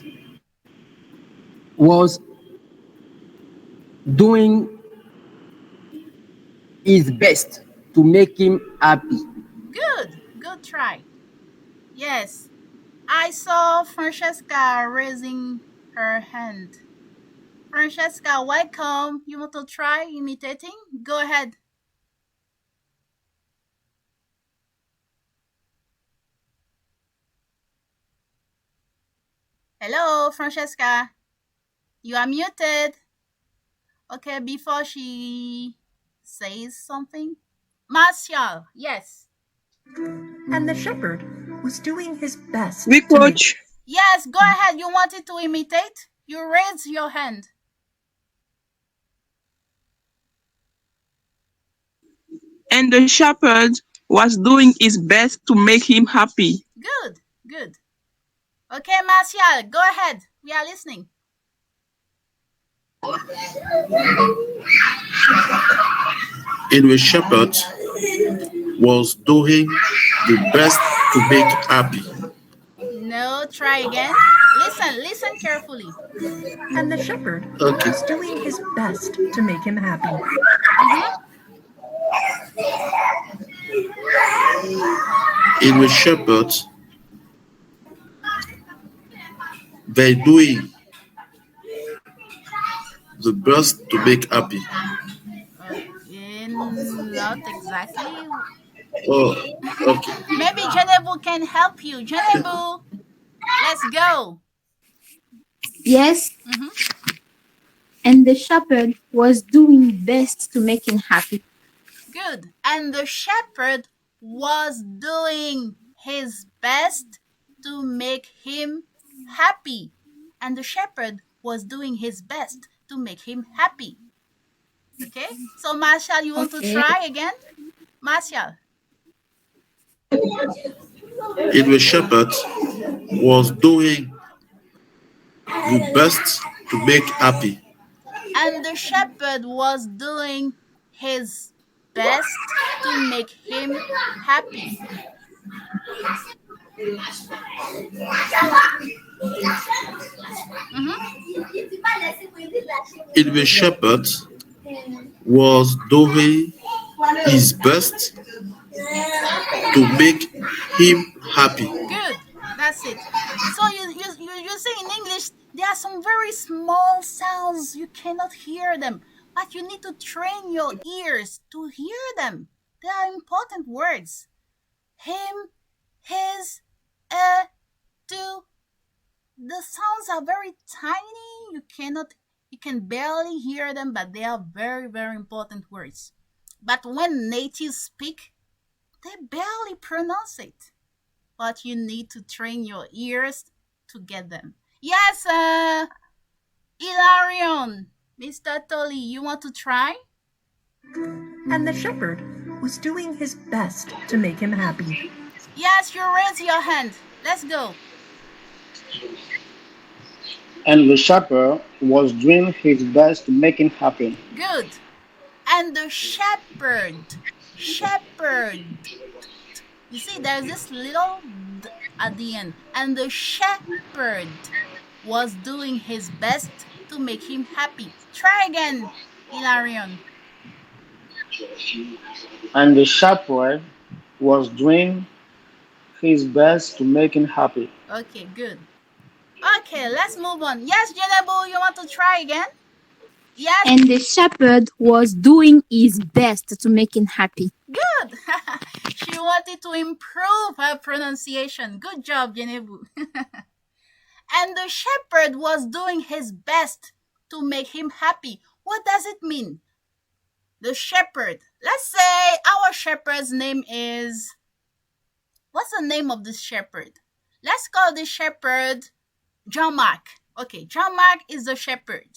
[SPEAKER 7] was doing his best to make him happy.
[SPEAKER 1] Good try. Yes, I saw Francesca raising her hand. Francesca, welcome. You want to try imitating? Go ahead. Hello, Francesca. You are muted. Okay, before she says something. Martial, yes.
[SPEAKER 6] And the shepherd was doing his best.
[SPEAKER 8] Oui, coach.
[SPEAKER 1] Yes, go ahead. You wanted to imitate? You raise your hand.
[SPEAKER 8] And the shepherd was doing his best to make him happy.
[SPEAKER 1] Good. Okay, Martial, go ahead. We are listening.
[SPEAKER 4] And the shepherd was doing the best to make happy.
[SPEAKER 1] No, try again. Listen carefully.
[SPEAKER 6] And the shepherd
[SPEAKER 4] Okay.
[SPEAKER 6] was doing his best to make him happy.
[SPEAKER 4] And the shepherd they doing the best to make happy.
[SPEAKER 1] Not exactly.
[SPEAKER 4] Oh, okay.
[SPEAKER 1] Maybe Jenebu can help you. Jenebu, let's go.
[SPEAKER 3] Yes. And the shepherd was doing best to make him happy.
[SPEAKER 1] Good. And the shepherd was doing his best to make him happy. And the shepherd was doing his best to make him happy. Okay? So, Marshall, you want to try again? Marshall.
[SPEAKER 4] And the shepherd was doing the best to make happy.
[SPEAKER 1] And the shepherd was doing his best to make him happy.
[SPEAKER 4] And the shepherd was doing his best to make him happy.
[SPEAKER 1] Good. That's it. So you say in English, there are some very small sounds. You cannot hear them. But you need to train your ears to hear them. They are important words. Him, his, to. The sounds are very tiny. You can barely hear them, but they are very, very important words. But when natives speak, they barely pronounce it. But you need to train your ears to get them. Yes, Hilarion, Mr. Tolly, you want to try?
[SPEAKER 6] And the shepherd was doing his best to make him happy.
[SPEAKER 1] Yes, you raise your hand. Let's go.
[SPEAKER 9] And the shepherd was doing his best to make him happy.
[SPEAKER 1] Good. And the shepherd. You see, there's this little d at the end. And the shepherd was doing his best to make him happy. Try again, Hilarion.
[SPEAKER 9] And the shepherd was doing his best to make him happy.
[SPEAKER 1] Okay, good. Okay, let's move on. Yes, Jenebu, you want to try again? Yes.
[SPEAKER 3] And the shepherd was doing his best to make him happy.
[SPEAKER 1] Good. She wanted to improve her pronunciation. Good job, Jenebu. And the shepherd was doing his best to make him happy. What does it mean? The shepherd. Let's say our shepherd's name is... What's the name of this shepherd? Let's call the shepherd Jean-Marc. Okay, Jean-Marc is the shepherd.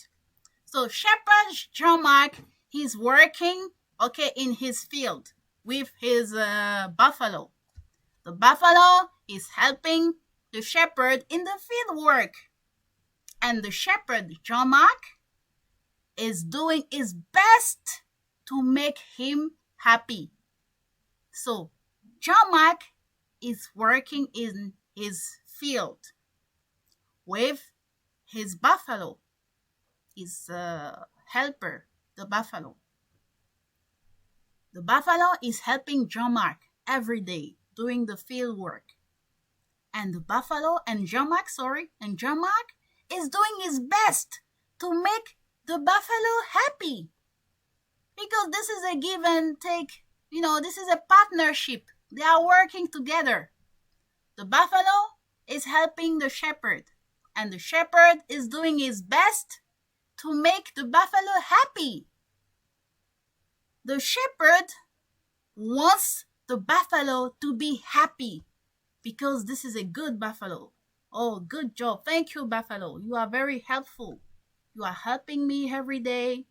[SPEAKER 1] So shepherd Jean-Marc He's working, okay, in his field with his buffalo. The buffalo is helping the shepherd in the field work. And the shepherd, Jean-Marc, is doing his best to make him happy. So, Jean-Marc is working in his field with his buffalo, his helper, the buffalo. The buffalo is helping Jean-Marc every day doing the field work. And the buffalo and Jean-Marc is doing his best to make the buffalo happy. Because this is a give and take, this is a partnership. They are working together. The buffalo is helping the shepherd, and the shepherd is doing his best to make the buffalo happy. The shepherd wants the buffalo to be happy because this is a good buffalo. Oh, good job. Thank you, buffalo. You are very helpful. You are helping me every day.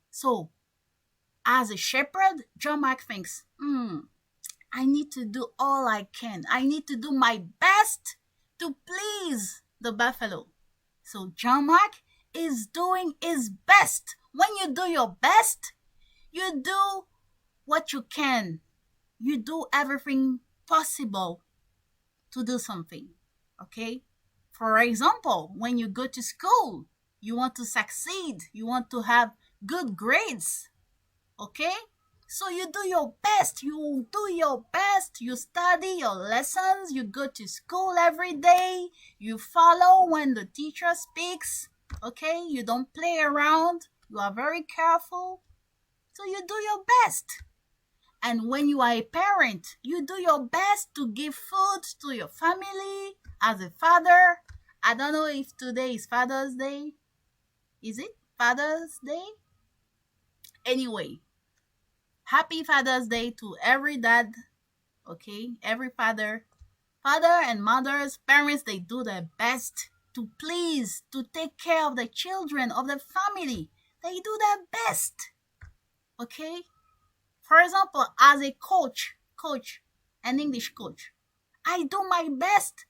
[SPEAKER 1] So, as a shepherd, Jean-Marc thinks, I need to do all I can. I need to do my best to please the buffalo. So Jean-Marc is doing his best. When you do your best, you do what you can. You do everything possible to do something, okay? For example, when you go to school, you want to succeed. You want to have good grades, okay? So you do your best. You study your lessons. You go to school every day. You follow when the teacher speaks, okay? You don't play around. You are very careful. So you do your best. And when you are a parent, you do your best to give food to your family. As a father, I don't know if today is Father's Day. Is it Father's Day? Anyway, happy Father's Day to every dad, okay? Every father and mothers, parents, they do their best to please, to take care of the children, of the family. They do their best, okay? For example, as a coach, an English coach, I do my best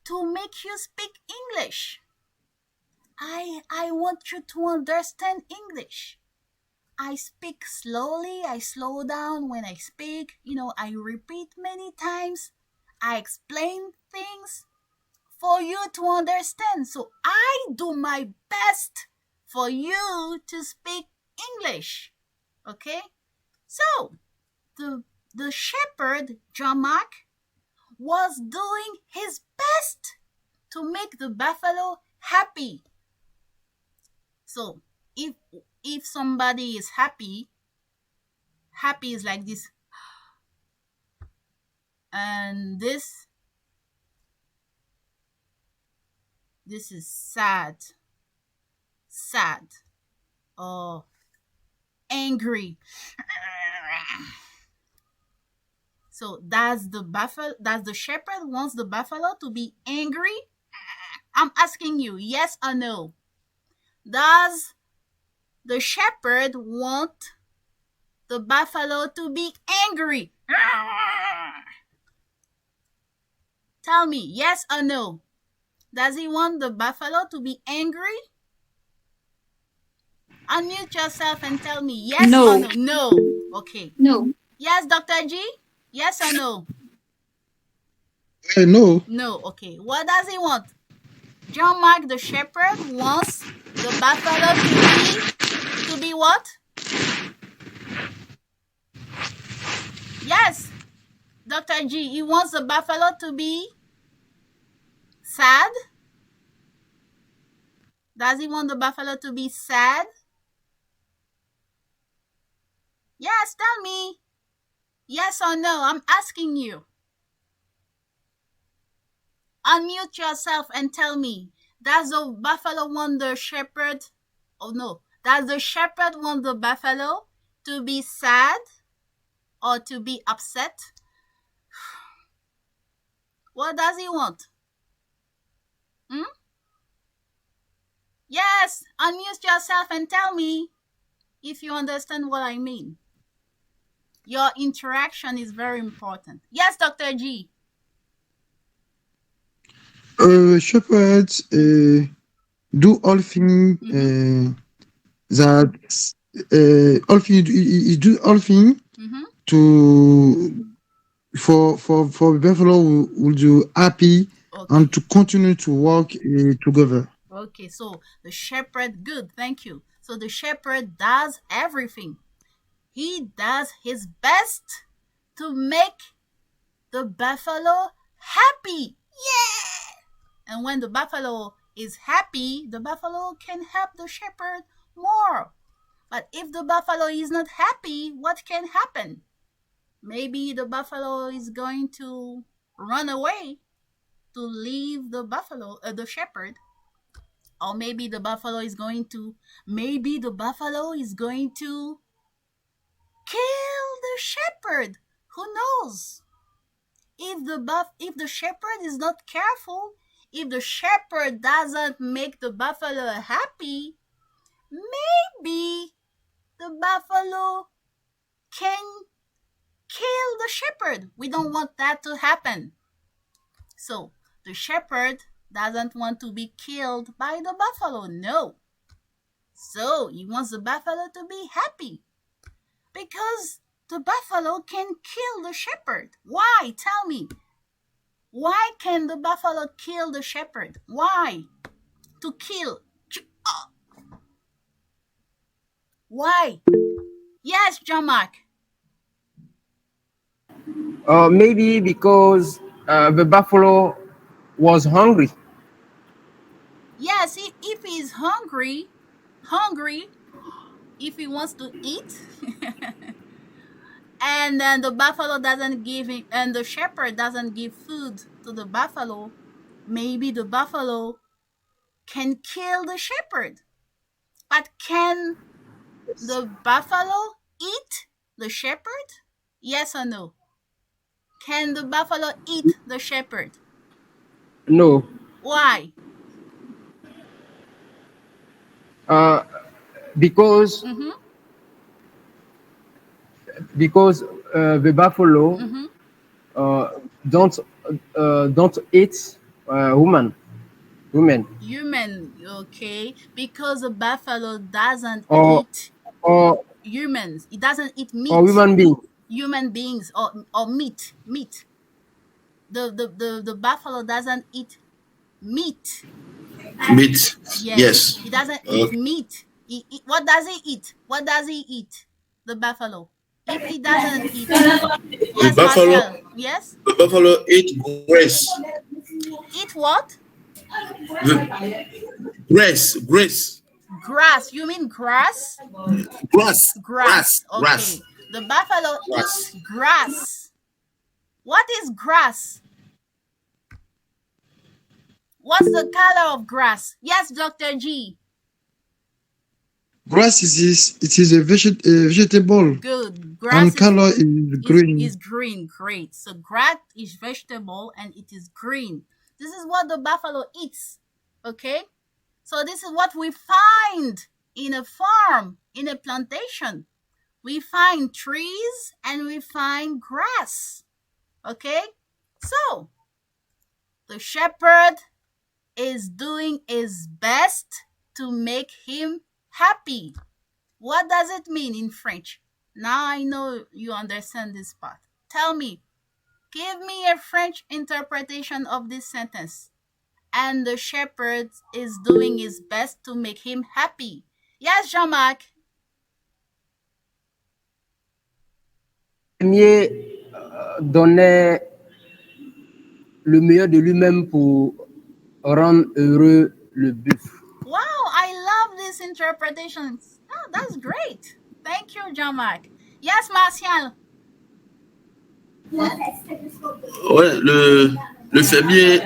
[SPEAKER 1] to make you speak English. I want you to understand English. I speak slowly, I slow down when I speak, I repeat many times. I explain things for you to understand. So I do my best for you to speak English, okay? So, the shepherd, Jean-Marc, was doing his best to make the buffalo happy. So, if somebody is happy is like this. And this is sad. Or angry. So does the shepherd wants the buffalo to be angry? I'm asking you, yes or no? Does the shepherd want the buffalo to be angry? Tell me, yes or no? Does he want the buffalo to be angry? Unmute yourself and tell me yes or no. No. Okay.
[SPEAKER 3] No.
[SPEAKER 1] Yes, Dr. G? Yes or no?
[SPEAKER 5] No.
[SPEAKER 1] No. Okay. What does he want? Jean-Marc the shepherd wants the buffalo to be what? Yes. Dr. G, he wants the buffalo to be sad? Does he want the buffalo to be sad? Yes, tell me. Yes or no? I'm asking you. Unmute yourself and tell me. Does the buffalo want the shepherd? Oh no. Does the shepherd want the buffalo to be sad or to be upset? What does he want? Yes, unmute yourself and tell me. if you understand what I mean. Your interaction is very important. Yes, Dr. G.
[SPEAKER 5] Shepherds do all things that all things you do all things to for buffalo will do happy and to continue to work together.
[SPEAKER 1] Okay, so the shepherd, good, thank you. So the shepherd does everything. He does his best to make the buffalo happy. Yeah! And when the buffalo is happy, the buffalo can help the shepherd more. But if the buffalo is not happy, what can happen? Maybe the buffalo is going to run away to leave the shepherd. Or maybe the buffalo is going to kill the shepherd. Who knows? If the shepherd is not careful, if the shepherd doesn't make the buffalo happy, maybe the buffalo can kill the shepherd. We don't want that to happen. So the shepherd doesn't want to be killed by the buffalo. No. So he wants the buffalo to be happy. Because the buffalo can kill the shepherd. Why? Tell me. Why can the buffalo kill the shepherd? Why? To kill. Why? Yes, Jean-Marc.
[SPEAKER 7] Maybe because the buffalo was hungry.
[SPEAKER 1] Yes, if he's hungry, if he wants to eat, and then the buffalo doesn't give him, and the shepherd doesn't give food to the buffalo, maybe the buffalo can kill the shepherd. But can the buffalo eat the shepherd? Yes or no? Can the buffalo eat the shepherd?
[SPEAKER 7] No.
[SPEAKER 1] Why?
[SPEAKER 7] Because the buffalo don't eat women.
[SPEAKER 1] Human, okay? Because the buffalo doesn't eat humans. It doesn't eat meat.
[SPEAKER 7] Or human beings.
[SPEAKER 1] Human beings or meat. The buffalo doesn't eat meat.
[SPEAKER 4] Meat. Yes.
[SPEAKER 1] He doesn't eat meat. What does he eat? What does he eat? The buffalo. If he doesn't eat, yes,
[SPEAKER 4] buffalo.
[SPEAKER 1] Marcel. Yes.
[SPEAKER 4] The buffalo eat grass.
[SPEAKER 1] Eat what?
[SPEAKER 4] Grass.
[SPEAKER 1] Grass. You mean grass?
[SPEAKER 4] Grass.
[SPEAKER 1] Okay.
[SPEAKER 4] Grass.
[SPEAKER 1] The buffalo eats grass. What is grass? What's the color of grass? Yes, Dr. G.
[SPEAKER 5] Grass is a vegetable.
[SPEAKER 1] Good. Grass
[SPEAKER 5] and color is green.
[SPEAKER 1] Is green. Great. So grass is vegetable and it is green. This is what the buffalo eats. Okay? So this is what we find in a farm, in a plantation. We find trees and we find grass. Okay? So the shepherd is doing his best to make him happy. What does it mean in French? Now I know you understand this part. Tell me, give me a French interpretation of this sentence. And the shepherd is doing his best to make him happy. Yes, Jean-Marc.
[SPEAKER 7] Premier donnait le meilleur de lui-même pour rendre heureux le bœuf.
[SPEAKER 1] Wow, I love these interpretations. Oh, that's great. Thank you, Jean-Marc. Yes, Martial.
[SPEAKER 4] Ouais, le fermier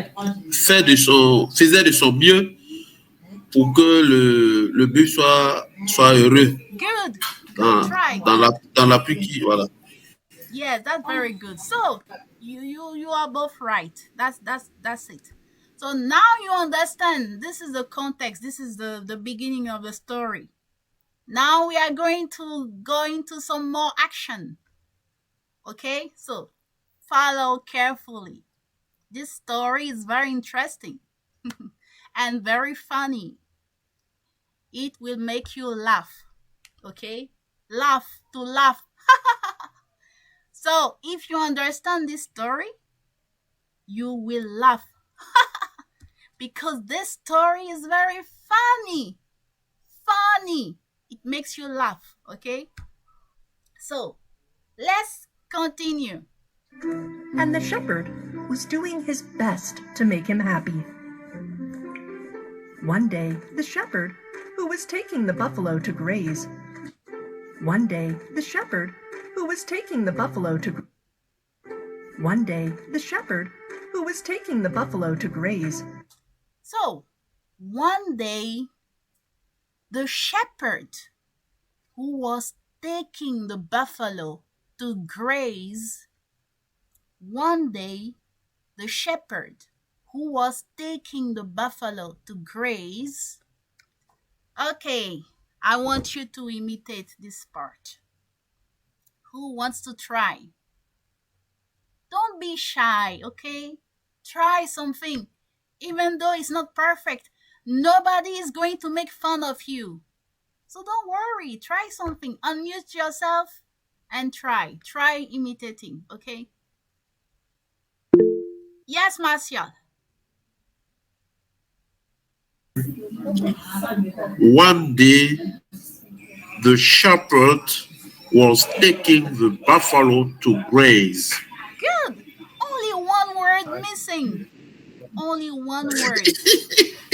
[SPEAKER 4] faisait de son mieux pour que le bœuf soit heureux.
[SPEAKER 1] Good.
[SPEAKER 4] Dans la pluie qui, voilà.
[SPEAKER 1] Yes, that's very good. So you are both right. That's it. So now you understand. This is the context. This is the beginning of the story. Now we are going to go into some more action. Okay, so follow carefully. This story is very interesting and very funny. It will make you laugh. Okay, laugh to laugh. So if you understand this story, you will laugh because this story is very funny. Funny. It makes you laugh, okay? So, let's continue.
[SPEAKER 6] And the shepherd was doing his best to make him happy. One day, the shepherd, who was taking the buffalo to graze, one day, the shepherd, who was taking the buffalo to one day, the shepherd, who was taking the buffalo to graze.
[SPEAKER 1] So, one day, the shepherd who was taking the buffalo to graze, one day, the shepherd who was taking the buffalo to graze. Okay, I want you to imitate this part. Who wants to try? Don't be shy, okay? Try something. Even though it's not perfect, nobody is going to make fun of you. So don't worry. Try something. Unmute yourself and try. Try imitating, okay? Yes, Martial.
[SPEAKER 4] One day, the shepherd was taking the buffalo to graze.
[SPEAKER 1] Good. Only one word missing. Only one word.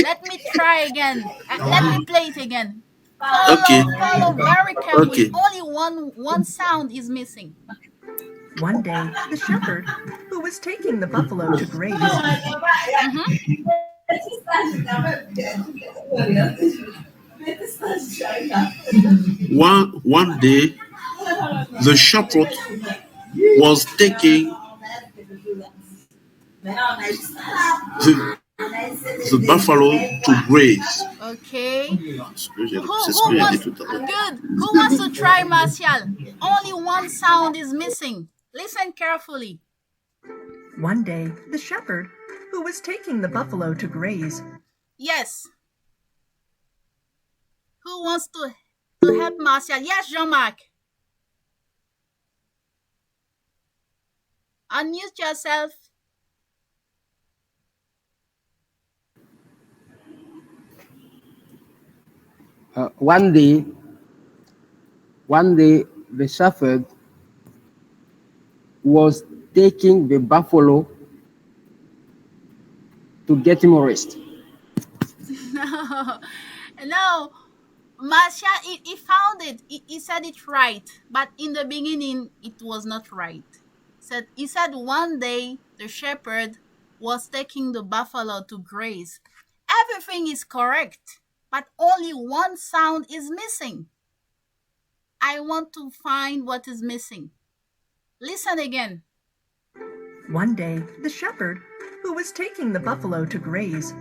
[SPEAKER 1] Let me try again. Let me play it again. Follow very carefully.
[SPEAKER 4] Okay.
[SPEAKER 1] Only one sound is missing.
[SPEAKER 6] One day, the shepherd, who was taking the buffalo to graze,
[SPEAKER 4] One day, the shepherd was taking the buffalo to graze.
[SPEAKER 1] Okay. Who wants to try, Martial? Only one sound is missing. Listen carefully.
[SPEAKER 6] One day, the shepherd, who was taking the buffalo to graze.
[SPEAKER 1] Yes. Who wants to help Martial? Yes, Jean-Marc. Unmute yourself.
[SPEAKER 7] One day, the shepherd was taking the buffalo to get him rest.
[SPEAKER 1] No. Marcia, he found it. He said it right. But in the beginning, it was not right. He said one day, the shepherd was taking the buffalo to graze. Everything is correct, but only one sound is missing. I want to find what is missing. Listen again.
[SPEAKER 6] One day, the shepherd, who was taking the buffalo to graze.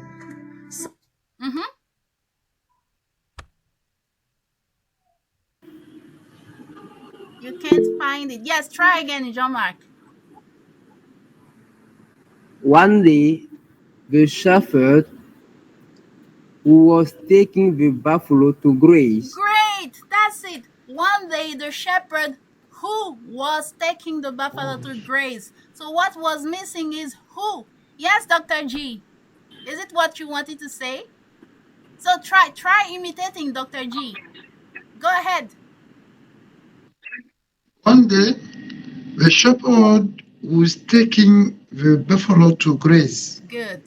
[SPEAKER 1] You can't find it. Yes, try again, Jean-Marc.
[SPEAKER 7] One day, the shepherd who was taking the buffalo to graze.
[SPEAKER 1] Great, that's it. One day, the shepherd who was taking the buffalo to graze. So what was missing is who. Yes, Dr. G. Is it what you wanted to say? So try imitating Dr. G. Go ahead.
[SPEAKER 5] One day, the shepherd was taking the buffalo to graze.
[SPEAKER 1] Good.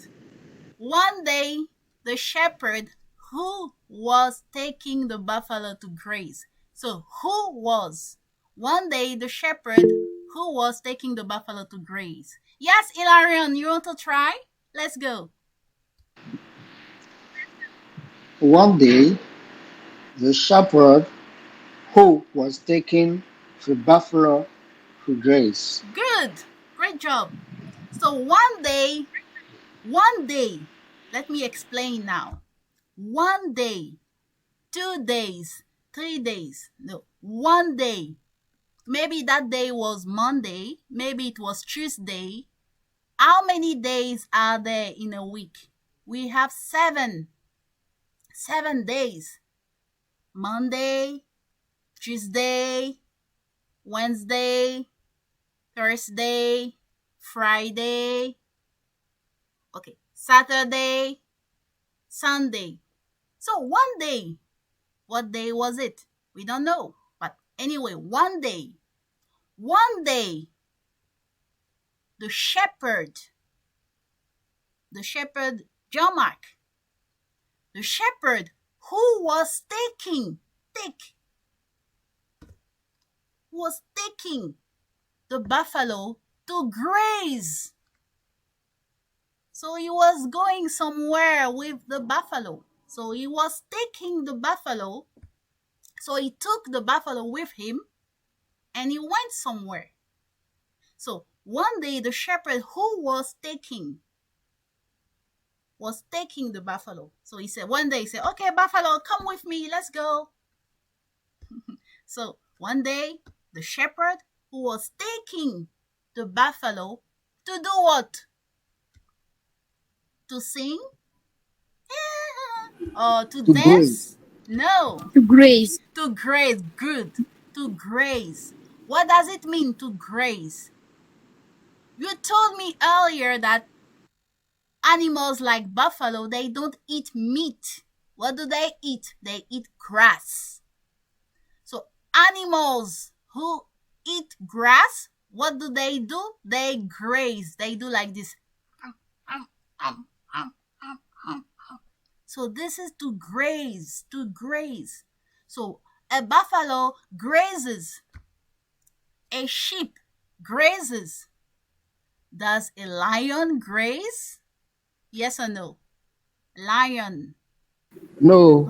[SPEAKER 1] One day, the shepherd who was taking the buffalo to graze. So who was? One day, the shepherd who was taking the buffalo to graze. Yes, Hilarion, you want to try? Let's go.
[SPEAKER 9] One day, the shepherd who was taking the buffalo to graze.
[SPEAKER 1] Good. Great job. So one day, let me explain now. 1 day, 2 days, 3 days. No, 1 day. Maybe that day was Monday. Maybe it was Tuesday. How many days are there in a week? We have 7. 7 days. Monday, Tuesday, Wednesday, Thursday, Friday, okay, Saturday, Sunday. So 1 day. What day was it? We don't know. But anyway, 1 day. 1 day. The shepherd, Jean-Marc, the shepherd who was taking the buffalo to graze. So he was going somewhere with the buffalo. So he was taking the buffalo. So he took the buffalo with him and he went somewhere. So 1 day the shepherd who was taking the buffalo. So he said, one day he said, okay, buffalo, come with me, let's go. So 1 day the shepherd who was taking the buffalo to do what? To sing? Or to dance?
[SPEAKER 7] Graze.
[SPEAKER 1] No.
[SPEAKER 3] To graze.
[SPEAKER 1] To graze. Good. To graze. What does it mean to graze? You told me earlier that animals like buffalo, they don't eat meat. What do they eat? They eat grass. So animals who eat grass, what do? They graze. They do like this. So this is to graze, So a buffalo grazes. A sheep grazes. Does a lion graze? Yes or no? Lion.
[SPEAKER 7] No.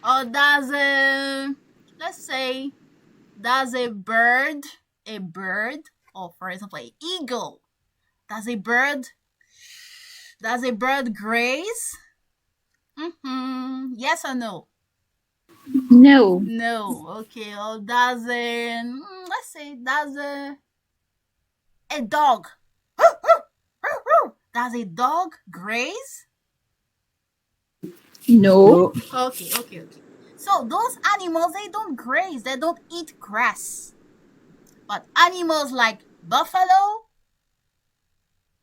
[SPEAKER 1] Or does a bird, or for example, an eagle, does a bird graze? Yes or no?
[SPEAKER 3] No.
[SPEAKER 1] No. Okay. Or does a dog, does a dog graze?
[SPEAKER 3] No.
[SPEAKER 1] Okay. So those animals, they don't graze, they don't eat grass. But animals like buffalo,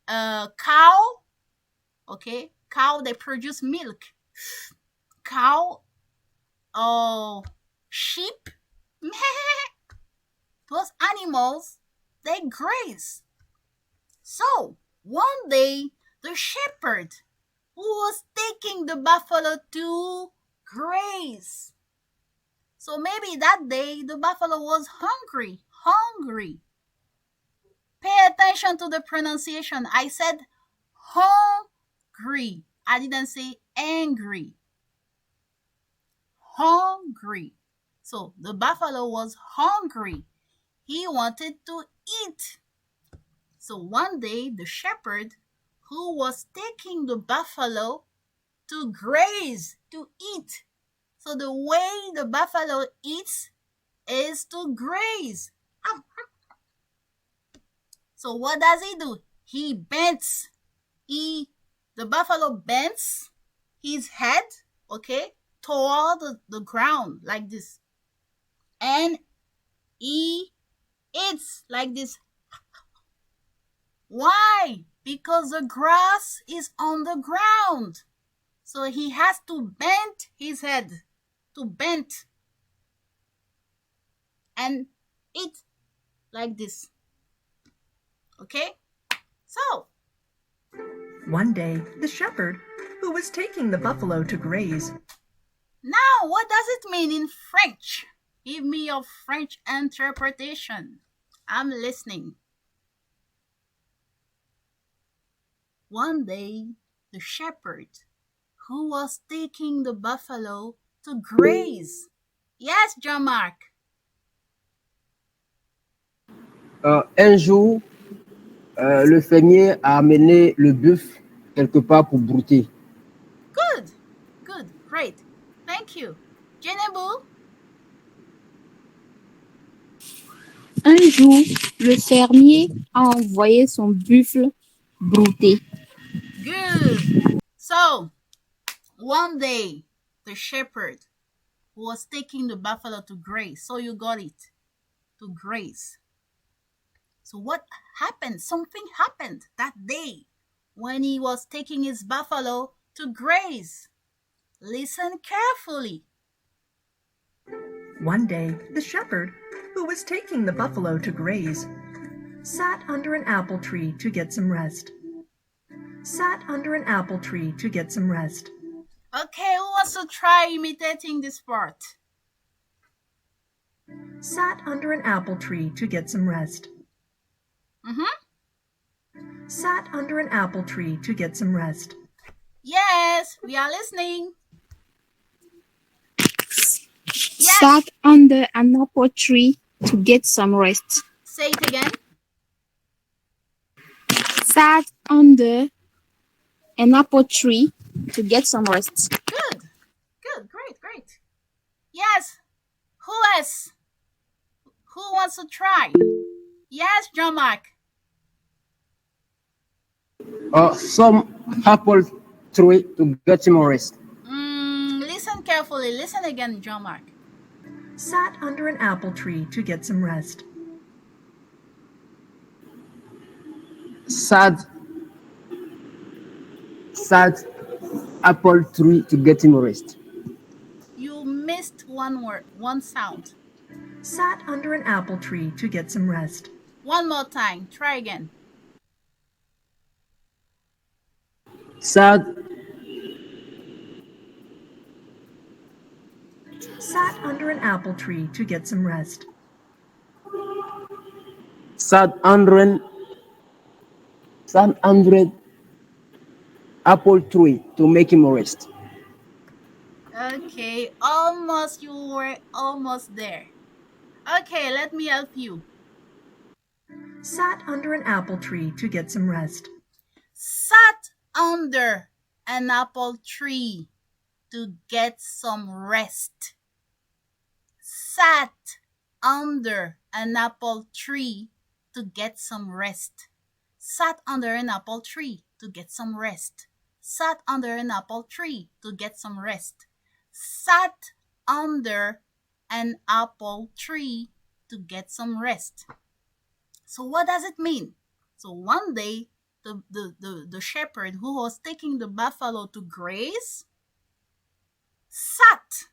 [SPEAKER 1] cow, they produce milk. Cow or sheep, those animals, they graze. So 1 day, the shepherd who was taking the buffalo to graze. So maybe that day the buffalo was hungry. Pay attention to the pronunciation. I said hungry. I didn't say angry. Hungry. So the buffalo was hungry. He wanted to eat. So 1 day the shepherd who was taking the buffalo to graze, to eat. So the way the buffalo eats is to graze. So what does he do? He bends. The buffalo bends his head, toward the ground like this. And he eats like this. Why? Because the grass is on the ground. So he has to bend his head, and eat like this. Okay? So,
[SPEAKER 6] one day, the shepherd, who was taking the buffalo to graze.
[SPEAKER 1] Now, what does it mean in French? Give me your French interpretation. I'm listening. One day, the shepherd who was taking the buffalo to graze. Yes, Jean-Marc.
[SPEAKER 7] Un jour, le fermier a amené le bœuf quelque part pour brouter.
[SPEAKER 1] Good, great. Thank you. Jenebu.
[SPEAKER 3] Un jour, le fermier a envoyé son buffle brouter.
[SPEAKER 1] Good. So, one day, the shepherd was taking the buffalo to graze. So you got it. To graze. So what happened? Something happened that day when he was taking his buffalo to graze. Listen carefully.
[SPEAKER 6] One day, the shepherd, who was taking the buffalo to graze, sat under an apple tree to get some rest. Sat under an apple tree to get some rest.
[SPEAKER 1] Okay, who wants to try imitating this part?
[SPEAKER 6] Sat under an apple tree to get some rest. Sat under an apple tree to get some rest.
[SPEAKER 1] Yes, we are listening. Yes.
[SPEAKER 3] Sat under an apple tree to get some rest.
[SPEAKER 1] Say it again.
[SPEAKER 3] Sat under an apple tree to get some rest.
[SPEAKER 1] Good. Good. Great. Great. Yes. Who else? Who wants to try? Yes, John Mark.
[SPEAKER 7] Some apple tree to get some rest.
[SPEAKER 1] Listen carefully. Listen again, John Mark.
[SPEAKER 6] Sat under an apple tree to get some rest.
[SPEAKER 7] Sat apple tree to get some rest.
[SPEAKER 1] You missed one word, one sound.
[SPEAKER 6] Sat under an apple tree to get some rest.
[SPEAKER 1] One more time. Try again.
[SPEAKER 7] Sat
[SPEAKER 6] under an apple tree to get some rest.
[SPEAKER 7] Sat under apple tree to make him rest.
[SPEAKER 1] Okay, almost. You were almost there. Okay, let me help you.
[SPEAKER 6] Sat under an apple tree to get some rest.
[SPEAKER 1] Sat under an apple tree to get some rest. Sat under an apple tree to get some rest. Sat under an apple tree to get some rest. Sat under an apple tree to get some rest. Sat under an apple tree to get some rest. So what does it mean? So one day, the shepherd who was taking the buffalo to graze sat.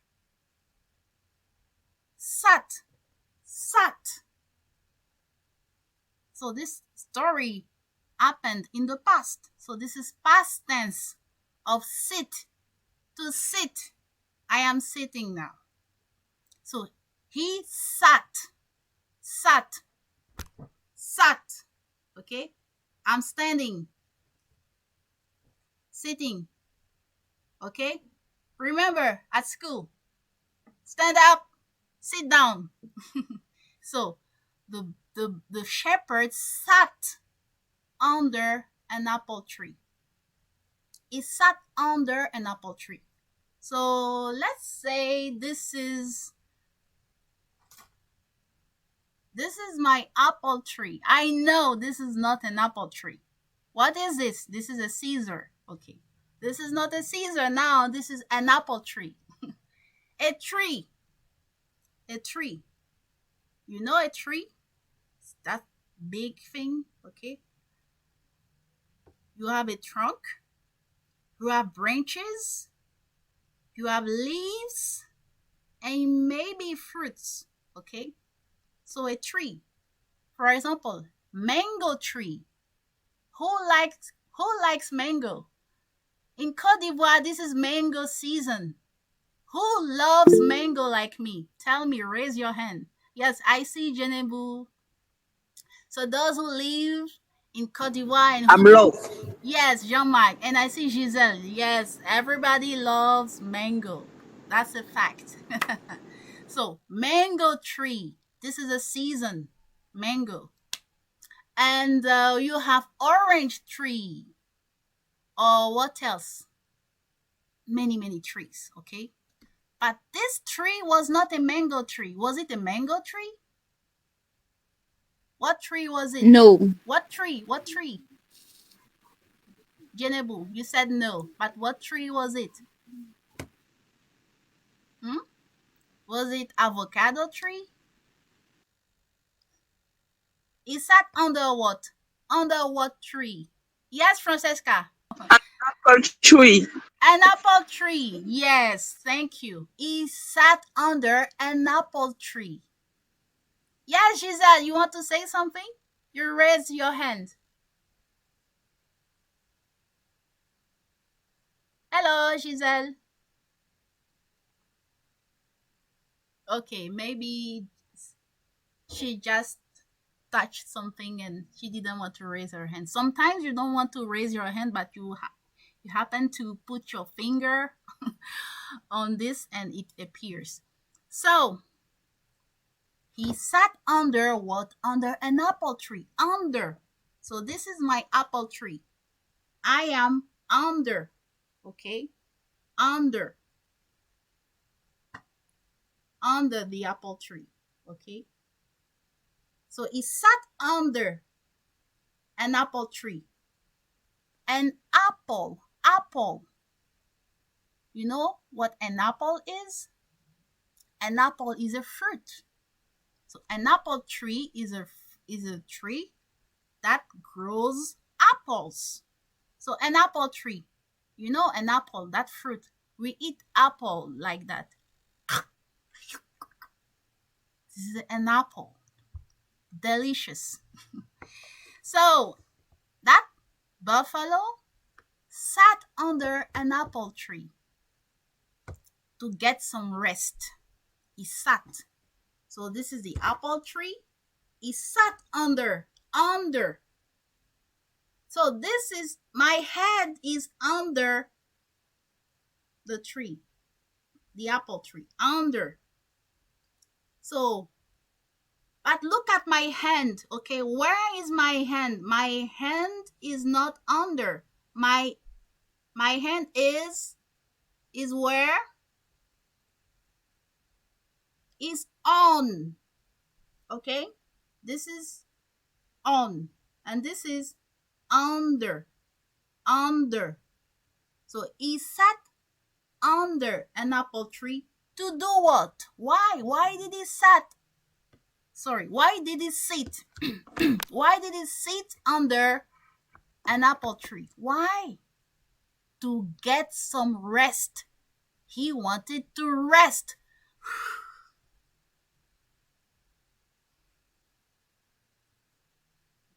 [SPEAKER 1] So this story happened in the past. So this is past tense of sit. To sit. I am sitting now. So he sat. Okay? I'm standing. Sitting. Okay? Remember, at school, stand up, sit down. So the shepherd sat under an apple tree. He sat under an apple tree. So let's say this is my apple tree. I know this is not an apple tree. What is this? This is a Caesar. Okay. This is not a Caesar now. This is an apple tree. A tree. A tree. You know a tree? It's that big thing. Okay. You have a trunk. You have branches. You have leaves. And maybe fruits. Okay. So a tree. For example, mango tree. Who likes mango? In Côte d'Ivoire, this is mango season. Who loves mango like me? Tell me, raise your hand. Yes, I see Jenebu. So those who live in Côte d'Ivoire and
[SPEAKER 7] I'm low.
[SPEAKER 1] Yes, Jean-Marc. And I see Giselle. Yes, everybody loves mango. That's a fact. So, mango tree. This is a season. Mango. And you have orange tree. Or what else? Many trees, okay? But this tree was not a mango tree. Was it a mango tree? What tree was it?
[SPEAKER 3] No.
[SPEAKER 1] What tree? What tree? Jenebu, you said no. But what tree was it? Was it avocado tree? It sat under what? Under what tree? Yes, Francesca.
[SPEAKER 8] Apple tree.
[SPEAKER 1] An apple tree. Yes, thank you. He sat under an apple tree. Yes, Giselle, you want to say something? You raise your hand. Hello, Giselle. Okay, maybe she just touched something and she didn't want to raise her hand. Sometimes you don't want to raise your hand, but you happen to put your finger on this and it appears. So, he sat under what? Under an apple tree. Under. So this is my apple tree. I am under. Okay? Under. Under the apple tree. Okay? So he sat under an apple tree. An apple. Apple. You know what an apple is? An apple is a fruit. So an apple tree is a tree that grows apples. So an apple tree. You know an apple, that fruit. We eat apple like that. This is an apple. Delicious. So that buffalo sat under an apple tree to get some rest. He sat. So this is the apple tree. He sat under. So this is, my head is under the tree, the apple tree, under. So, but look at my hand, okay? Where is my hand? My hand is not under. My hand is where? Is on, okay? This is on, and this is under. So he sat under an apple tree to do what? Why did he sat? Sorry, why did he sit? Why did he sit under an apple tree? Why? To get some rest. He wanted to rest.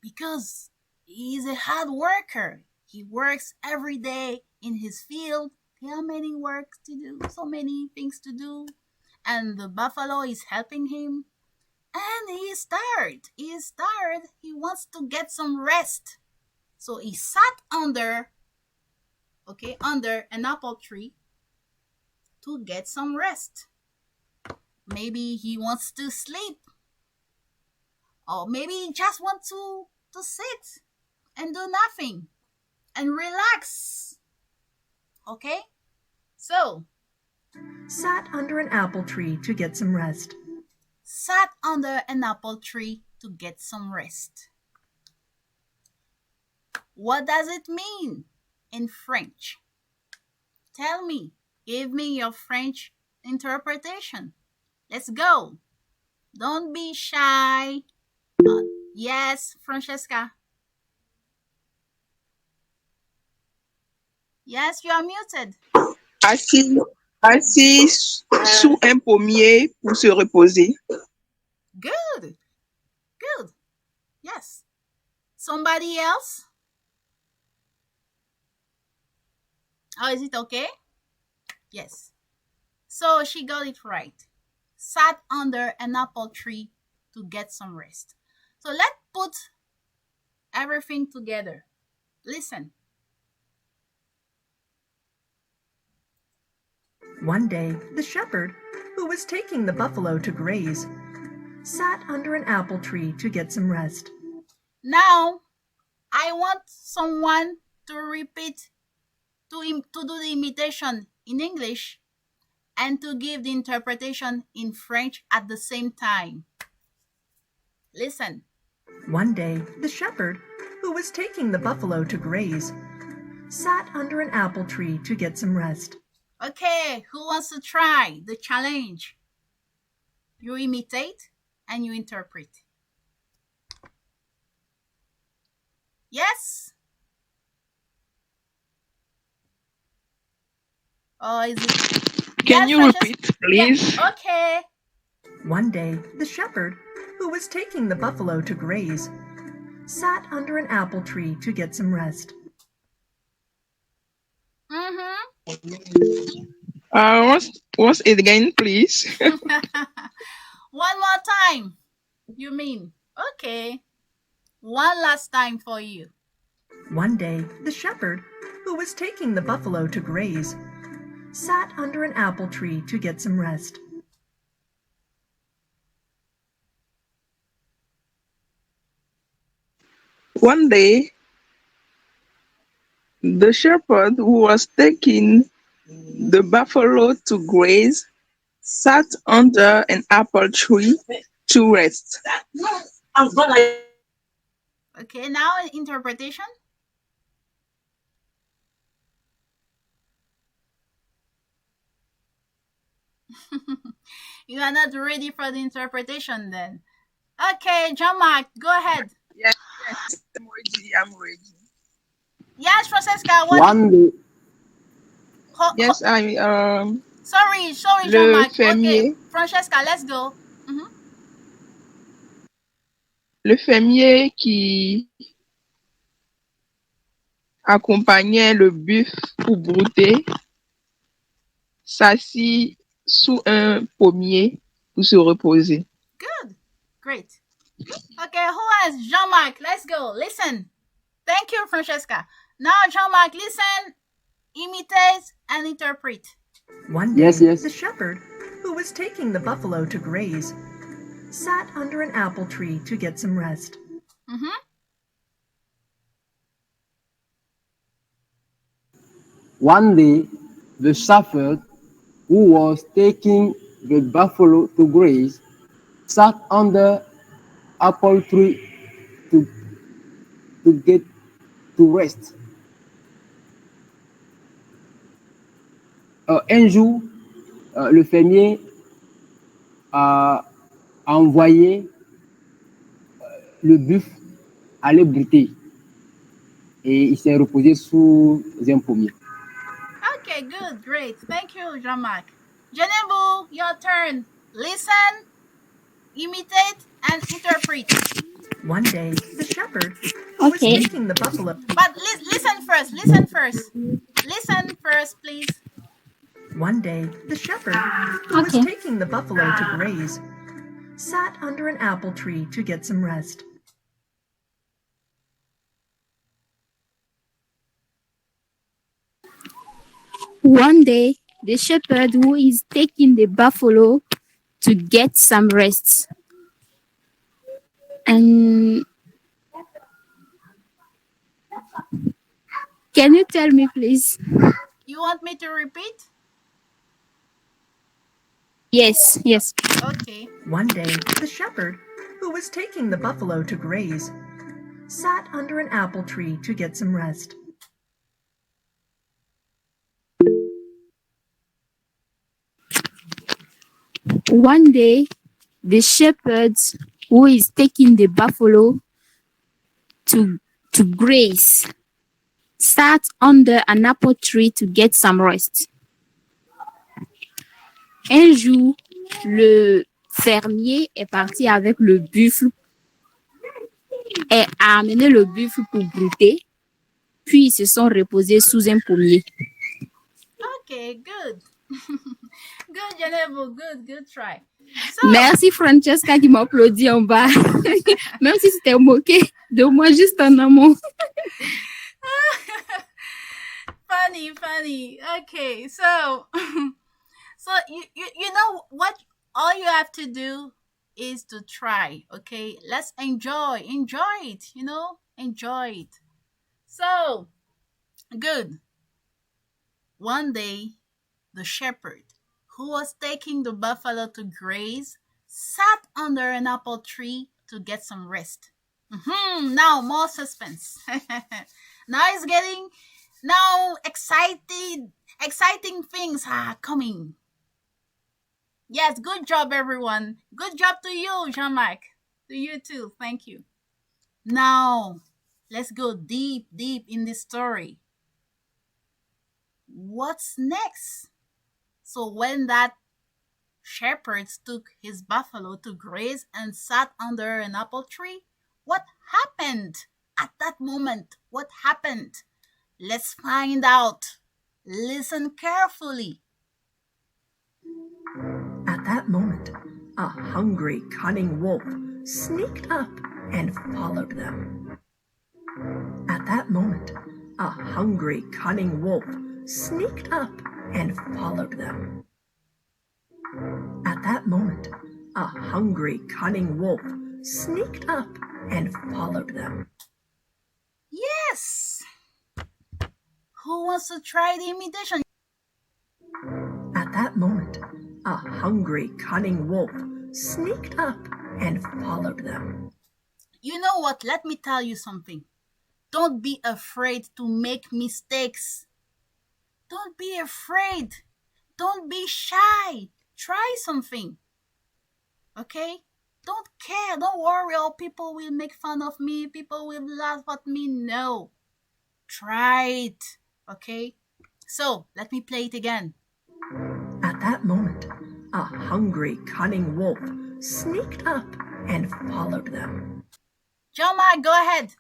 [SPEAKER 1] Because he is a hard worker. He works every day in his field. There are many works to do, so many things to do. And the buffalo is helping him. And he is tired. He wants to get some rest. So he sat under an apple tree to get some rest. Maybe he wants to sleep. Or maybe he just wants to sit and do nothing and relax. Okay? So,
[SPEAKER 6] sat under an apple tree to get some rest.
[SPEAKER 1] Sat under an apple tree to get some rest. What does it mean in French? Tell me. Give me your French interpretation. Let's go. Don't be shy. Yes, Francesca. Yes, you are muted.
[SPEAKER 8] Assis sous un pommier pour se reposer.
[SPEAKER 1] Good. Yes. Somebody else? Oh, is it okay? Yes. So she got it right. Sat under an apple tree to get some rest. So let's put everything together. Listen.
[SPEAKER 6] One day, the shepherd, who was taking the buffalo to graze, sat under an apple tree to get some rest.
[SPEAKER 1] Now, I want someone to repeat, to do the imitation in English and to give the interpretation in French at the same time. Listen.
[SPEAKER 6] One day, the shepherd, who was taking the buffalo to graze, sat under an apple tree to get some rest.
[SPEAKER 1] Okay, who wants to try the challenge? You imitate and you interpret. Yes? Or is it?
[SPEAKER 8] Can
[SPEAKER 1] Yes,
[SPEAKER 8] you
[SPEAKER 1] Francesca?
[SPEAKER 8] repeat, please?
[SPEAKER 1] Yeah. Okay.
[SPEAKER 6] One day, the shepherd, who was taking the buffalo to graze, sat under an apple tree to get some rest.
[SPEAKER 8] Once again, please.
[SPEAKER 1] One more time. You mean? Okay. One last time for you.
[SPEAKER 6] One day, the shepherd, who was taking the buffalo to graze, sat under an apple tree to get some rest.
[SPEAKER 8] One day, the shepherd who was taking the buffalo to graze sat under an apple tree to rest.
[SPEAKER 1] Okay, now interpretation. You are not ready for the interpretation then. Okay, Jean-Marc, go ahead.
[SPEAKER 8] Yes, I'm ready.
[SPEAKER 1] Yes, Francesca, what?
[SPEAKER 7] One day,
[SPEAKER 8] Yes,
[SPEAKER 1] Sorry,
[SPEAKER 8] le
[SPEAKER 1] Jean-Marc.
[SPEAKER 8] fermier.
[SPEAKER 1] Okay, Francesca, let's go.
[SPEAKER 8] Le fermier qui accompagnait le buffle pour brouter s'assit sous un pommier pour se reposer.
[SPEAKER 1] Good. Great. Okay, who has Jean-Marc? Let's go. Listen. Thank you, Francesca. Now, Jean-Marc, listen, imitate, and interpret.
[SPEAKER 6] One day,
[SPEAKER 7] yes.
[SPEAKER 6] the shepherd, who was taking the buffalo to graze, sat under an apple tree to get some rest.
[SPEAKER 7] One day, the shepherd who was taking the buffalo to graze sat under apple tree to get to rest. Un jour, le fermier a envoyé le buffle aller brouter et il s'est reposé sous un pommier.
[SPEAKER 1] Okay, good, great. Thank you, Jean-Marc. Genebu, your turn. Listen, imitate, and interpret.
[SPEAKER 6] One day, the shepherd who was taking the buffalo.
[SPEAKER 1] But listen first. Listen first. Listen first, please.
[SPEAKER 6] One day, the shepherd who was taking the buffalo to graze sat under an apple tree to get some rest.
[SPEAKER 3] One day, the shepherd who is taking the buffalo to get some rest. And can you tell me, please?
[SPEAKER 1] You want me to repeat?
[SPEAKER 3] Yes.
[SPEAKER 1] Okay.
[SPEAKER 6] One day, the shepherd who was taking the buffalo to graze sat under an apple tree to get some rest.
[SPEAKER 3] One day, the shepherd who is taking the buffalo to graze sat under an apple tree to get some rest. Un jour, le fermier est parti avec le buffle et a amené le buffle pour brouter, puis ils se sont reposés sous un pommier.
[SPEAKER 1] Okay, good. Good, Genebu. Good try. So,
[SPEAKER 3] Merci Francesca qui m'applaudit en bas. Même si c'était moqué de moi juste en amont.
[SPEAKER 1] funny. Okay, so you know what? All you have to do is to try. Okay, let's enjoy it. Enjoy it. So good. One day, the shepherd who was taking the buffalo to graze, sat under an apple tree to get some rest. Now more suspense. Now exciting things are coming. Yes, good job everyone. Good job to you, Jean-Marc. To you too. Thank you. Now, let's go deep in this story. What's next? So when that shepherd took his buffalo to graze and sat under an apple tree, what happened at that moment? What happened? Let's find out. Listen carefully.
[SPEAKER 6] At that moment, a hungry, cunning wolf sneaked up and followed them. At that moment, a hungry, cunning wolf sneaked up and followed them. At that moment, a hungry, cunning wolf sneaked up and followed them.
[SPEAKER 1] Yes! Who wants to try the imitation?
[SPEAKER 6] At that moment, a hungry, cunning wolf sneaked up and followed them.
[SPEAKER 1] You know what? Let me tell you something. Don't be afraid to make mistakes. Don't be afraid. Don't be shy. Try something. Okay? Don't care. Don't worry. Oh, people will make fun of me. People will laugh at me. No. Try it. Okay? So, let me play it again.
[SPEAKER 6] At that moment, a hungry, cunning wolf sneaked up and followed them.
[SPEAKER 1] Joma, go ahead.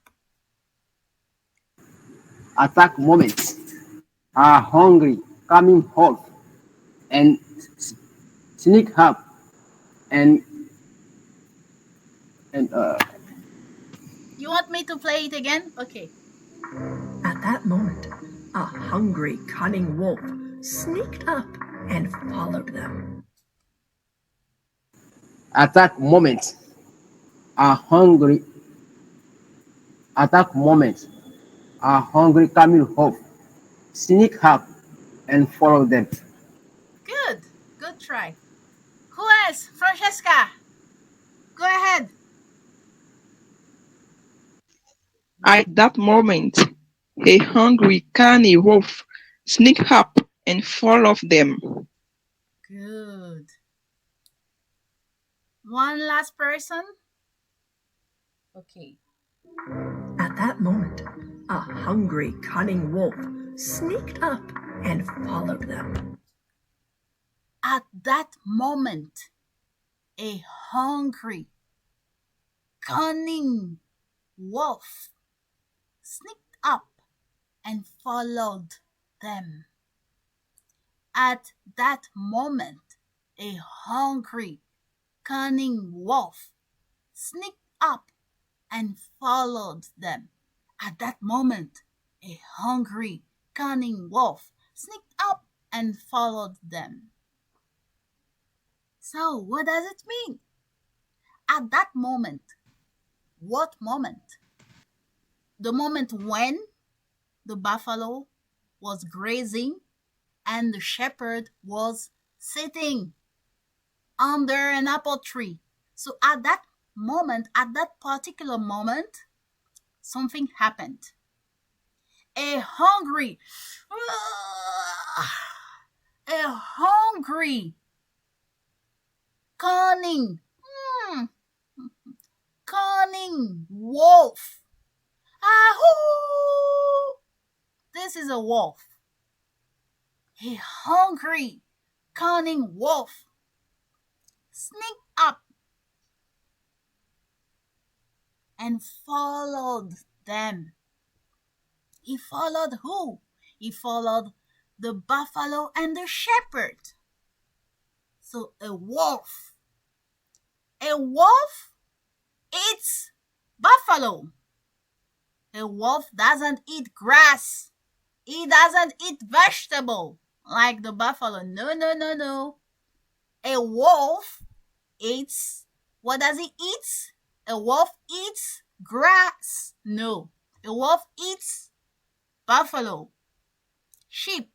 [SPEAKER 7] At that moment, a hungry, coming wolf and sneak up and
[SPEAKER 1] You want me to play it again? Okay.
[SPEAKER 6] At that moment, a hungry, cunning wolf sneaked up and followed them.
[SPEAKER 7] At that moment, a hungry camel wolf sneak up and follow them.
[SPEAKER 1] Good try. Who else? Francesca, go ahead.
[SPEAKER 8] At that moment, a hungry cunning wolf sneaked up and followed them.
[SPEAKER 1] Good. One last person. Okay.
[SPEAKER 6] At that moment, a hungry, cunning wolf sneaked up and followed them.
[SPEAKER 1] At that moment, a hungry, cunning wolf sneaked up and followed them. At that moment, a hungry, cunning wolf sneaked up and followed them. At that moment, a hungry, cunning wolf sneaked up and followed them. So, what does it mean? At that moment. What moment? The moment when the buffalo was grazing and the shepherd was sitting under an apple tree. So at that moment, at that particular moment, something happened. A hungry, cunning wolf. Ahoo! This is a wolf. A hungry, cunning wolf sneaked up and followed them. He followed who? He followed the buffalo and the shepherd. So a wolf eats buffalo. A wolf doesn't eat grass. He doesn't eat vegetable like the buffalo. No. A wolf eats, what does he eat? A wolf eats grass. No. A wolf eats buffalo, sheep,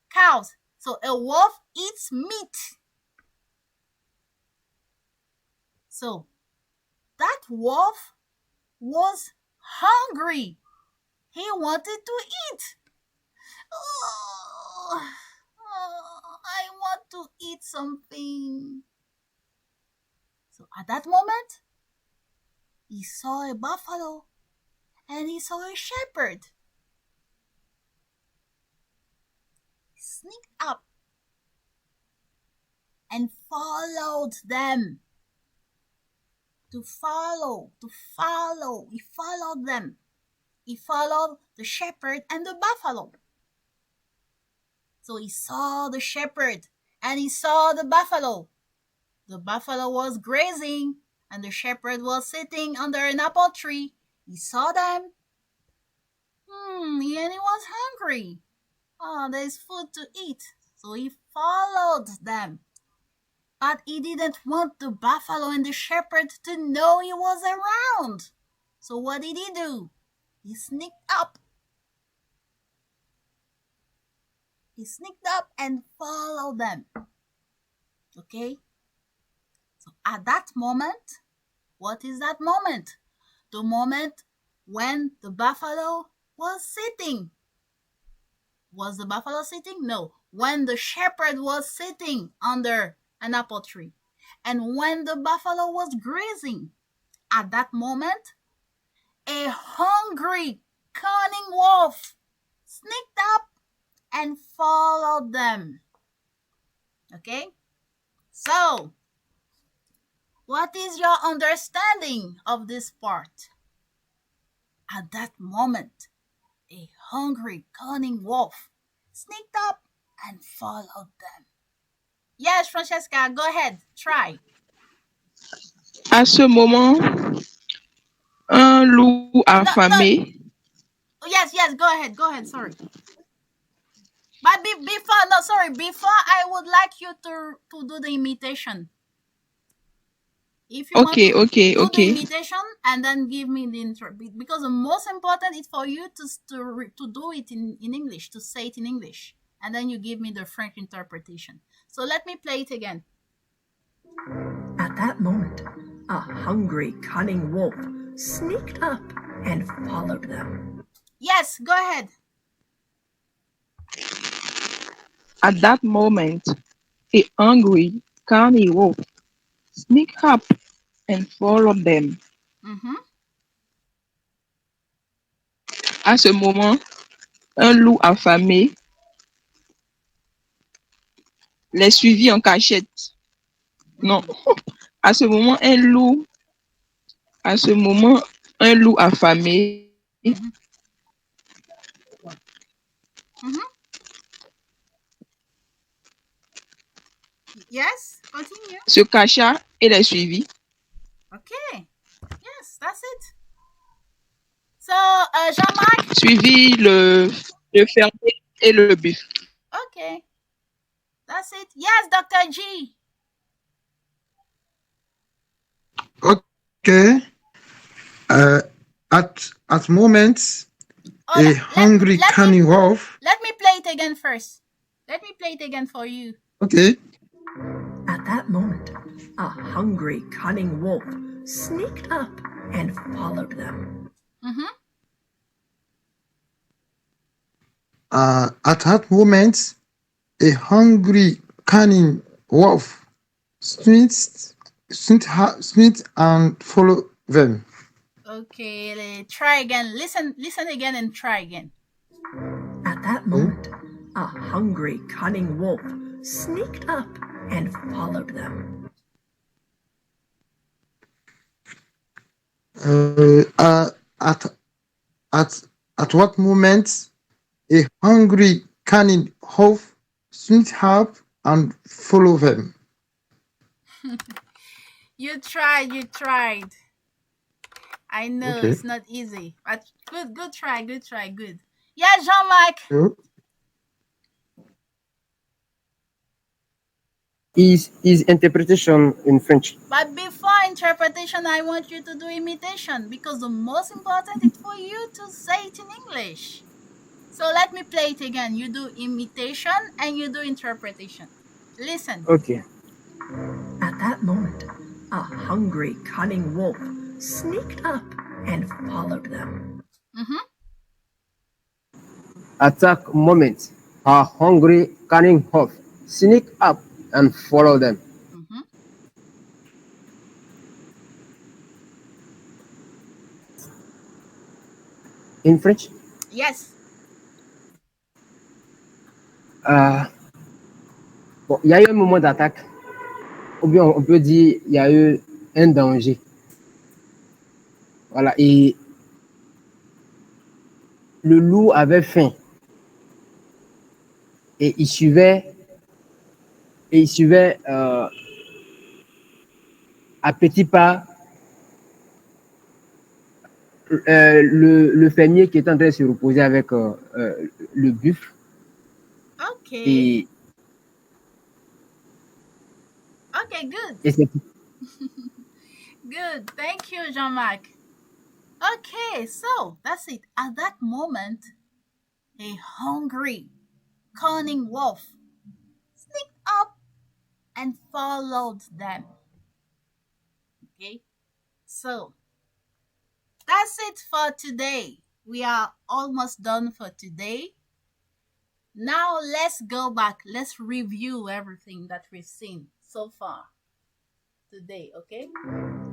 [SPEAKER 1] cows, So a wolf eats meat. So that wolf was hungry. He wanted to eat. Oh, I want to eat something. So at that moment, he saw a buffalo and he saw a shepherd. He sneaked up and followed them. He followed them. He followed the shepherd and the buffalo. So he saw the shepherd and he saw the buffalo. The buffalo was grazing and the shepherd was sitting under an apple tree. He saw them. And he was hungry. Oh, there's food to eat. So he followed them. But he didn't want the buffalo and the shepherd to know he was around. So what did he do? He sneaked up. He sneaked up and followed them. Okay? So at that moment, what is that moment? The moment when the buffalo was sitting. Was the buffalo sitting? No. When the shepherd was sitting under an apple tree. And when the buffalo was grazing, at that moment, a hungry, cunning wolf sneaked up and followed them. Okay? So, what is your understanding of this part? At that moment, a hungry, cunning wolf sneaked up and followed them. Yes, Francesca, go ahead, try.
[SPEAKER 8] À ce moment, un loup affamé.
[SPEAKER 1] Yes, go ahead, sorry. But before I would like you to do the imitation. If you want to do the imitation and then give me the intro, because the most important is for you to do it in English, to say it in English, and then you give me the French interpretation. So let me play it again.
[SPEAKER 6] At that moment, a hungry, cunning wolf sneaked up and followed them.
[SPEAKER 1] Yes, go ahead.
[SPEAKER 8] At that moment, a hungry, cunning wolf sneaked up and followed them. À ce moment, un loup affamé les suivit en cachette. Non. À ce moment, un loup affamé
[SPEAKER 1] Yes, continue.
[SPEAKER 8] se cacha et les suivit.
[SPEAKER 1] Okay. Yes, that's it. So, Jean-Marc?
[SPEAKER 8] Suivit le fermier et le bœuf.
[SPEAKER 1] Okay. That's it. Yes, Dr. G.
[SPEAKER 5] Okay. At moments, a hungry cunning wolf.
[SPEAKER 1] Let me play it again first. Let me play it again for you.
[SPEAKER 5] Okay.
[SPEAKER 6] At that moment, a hungry, cunning wolf sneaked up and followed them.
[SPEAKER 5] At that moment, a hungry, cunning wolf sneaked and followed them.
[SPEAKER 1] Okay, try again. Listen again and try again.
[SPEAKER 6] At that moment, a hungry, cunning wolf sneaked up and followed them.
[SPEAKER 5] At what moment a hungry, cunning wolf sneaked up and followed them?
[SPEAKER 1] You tried. I know it's not easy, but good try. Yeah, Jean-Marc.
[SPEAKER 7] Is interpretation in French.
[SPEAKER 1] But before interpretation, I want you to do imitation because the most important is for you to say it in English. So So let me play it again. You do imitation and you do interpretation. Listen.
[SPEAKER 7] Okay.
[SPEAKER 6] At that moment, a hungry, cunning wolf sneaked up and followed them.
[SPEAKER 7] At that moment, a hungry, cunning wolf sneaked up and followed them. In French?
[SPEAKER 1] Yes.
[SPEAKER 7] Bon, il y a eu un moment d'attaque, ou bien on peut dire il y a eu un danger. Voilà, et le loup avait faim. Et il suivait à petits pas le fermier qui était en train de se reposer avec le buffle.
[SPEAKER 1] Ok.
[SPEAKER 7] Et
[SPEAKER 1] Okay, good.
[SPEAKER 7] et c'est
[SPEAKER 1] Good. Thank you, Jean-Marc. Okay, so that's it. At that moment, a hungry, cunning wolf sneaked up and followed them. Okay, so that's it for today. We are almost done for today. Now let's go back. Let's review everything that we've seen so far today, okay?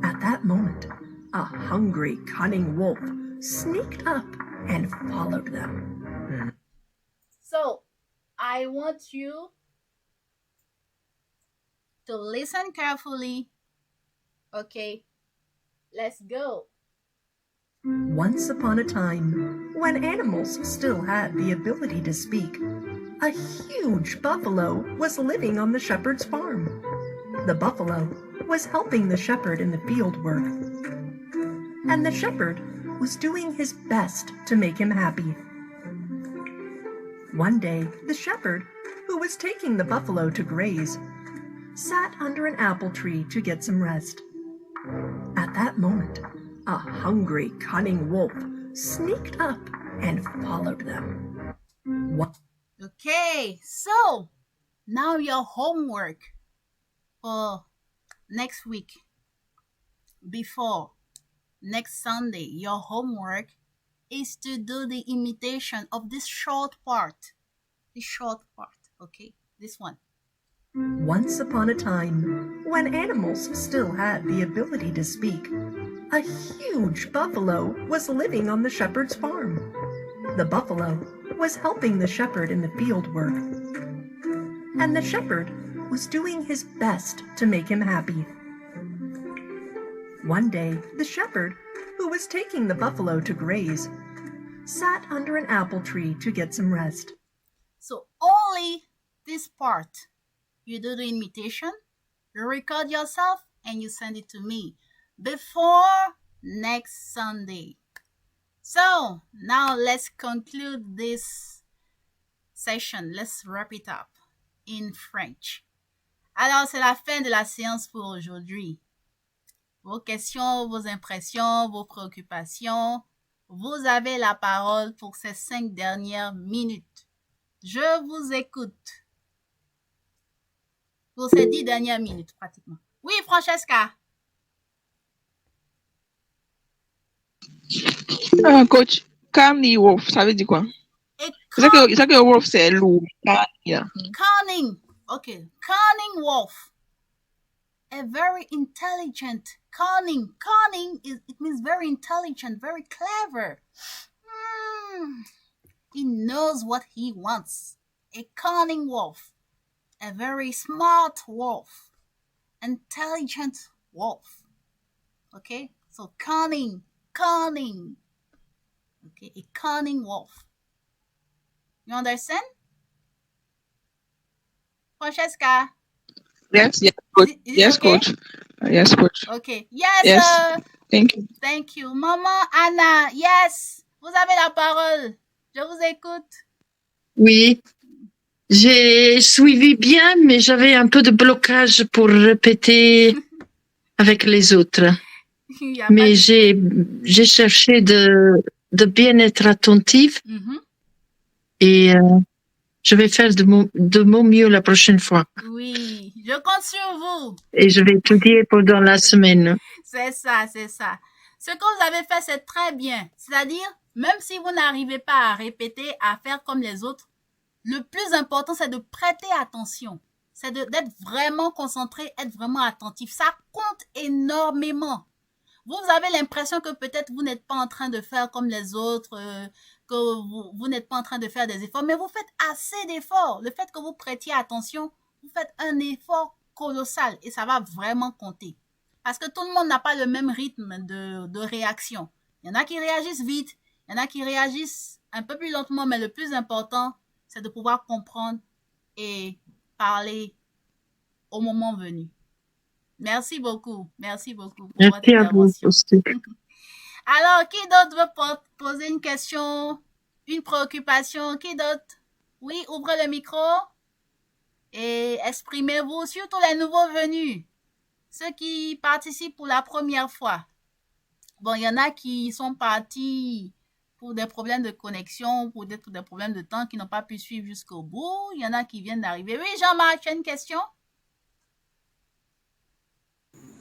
[SPEAKER 6] At that moment, a hungry, cunning wolf sneaked up and followed them.
[SPEAKER 1] So, I want you to listen carefully. Okay, let's go.
[SPEAKER 6] Once upon a time, when animals still had the ability to speak, a huge buffalo was living on the shepherd's farm. The buffalo was helping the shepherd in the field work, and the shepherd was doing his best to make him happy. One day, the shepherd, who was taking the buffalo to graze, sat under an apple tree to get some rest. At that moment, a hungry, cunning wolf sneaked up and followed them.
[SPEAKER 1] Okay, so now your homework for next week, before next Sunday, your homework is to do the imitation of this short part. This short part, okay? This one.
[SPEAKER 6] Once upon a time, when animals still had the ability to speak, a huge buffalo was living on the shepherd's farm. The buffalo was helping the shepherd in the field work, and the shepherd was doing his best to make him happy. One day, the shepherd, who was taking the buffalo to graze, sat under an apple tree to get some rest.
[SPEAKER 1] So only this part. You do the imitation, you record yourself, and you send it to me before next Sunday. So now let's conclude this session. Let's wrap it up in French. Alors, c'est la fin de la séance pour aujourd'hui. Vos questions, vos impressions, vos préoccupations, vous avez la parole pour ces 5 dernières minutes. Je vous écoute. Pour ces 10 dernières minutes, pratiquement. Oui, Francesca.
[SPEAKER 8] Coach, cunning wolf, ça veut dire quoi? C'est ça que wolf, c'est loup.
[SPEAKER 1] Cunning. Okay. Cunning wolf. A very intelligent. Cunning. Cunning, it means very intelligent, very clever. He knows what he wants. A cunning wolf. A very smart wolf. Intelligent wolf. Okay? So cunning. Cunning. Okay, a cunning wolf. You understand? Francesca?
[SPEAKER 8] Yes, coach. Yes,
[SPEAKER 1] okay?
[SPEAKER 8] coach. Yes, coach.
[SPEAKER 1] Okay. Yes.
[SPEAKER 8] Yes. Thank you.
[SPEAKER 1] Thank you. Maman Anna, yes. Vous avez la parole. Je vous écoute.
[SPEAKER 2] Oui. J'ai suivi bien, mais j'avais un peu de blocage pour répéter avec les autres. Mais j'ai cherché de bien être attentive Et je vais faire de mon mieux la prochaine fois.
[SPEAKER 1] Oui, je compte sur vous.
[SPEAKER 2] Et je vais étudier pendant la semaine.
[SPEAKER 1] C'est ça, c'est ça. Ce que vous avez fait, c'est très bien. C'est-à-dire, même si vous n'arrivez pas à répéter, à faire comme les autres, le plus important, c'est de prêter attention. C'est d'être vraiment concentré, être vraiment attentif. Ça compte énormément. Vous avez l'impression que peut-être vous n'êtes pas en train de faire comme les autres, que vous n'êtes pas en train de faire des efforts, mais vous faites assez d'efforts. Le fait que vous prêtiez attention, vous faites un effort colossal et ça va vraiment compter. Parce que tout le monde n'a pas le même rythme de réaction. Il y en a qui réagissent vite, il y en a qui réagissent un peu plus lentement, mais le plus important, c'est de pouvoir comprendre et parler au moment venu. Merci beaucoup pour votre
[SPEAKER 2] Merci à vous
[SPEAKER 1] intervention.
[SPEAKER 2] aussi.
[SPEAKER 1] Alors, qui d'autre veut poser une question, une préoccupation? Qui d'autre? Oui, ouvrez le micro et exprimez-vous, surtout les nouveaux venus, ceux qui participent pour la première fois. Bon, il y en a qui sont partis pour des problèmes de connexion, pour des problèmes de temps, qui n'ont pas pu suivre jusqu'au bout. Il y en a qui viennent d'arriver. Oui, Jean-Marc, tu as une question?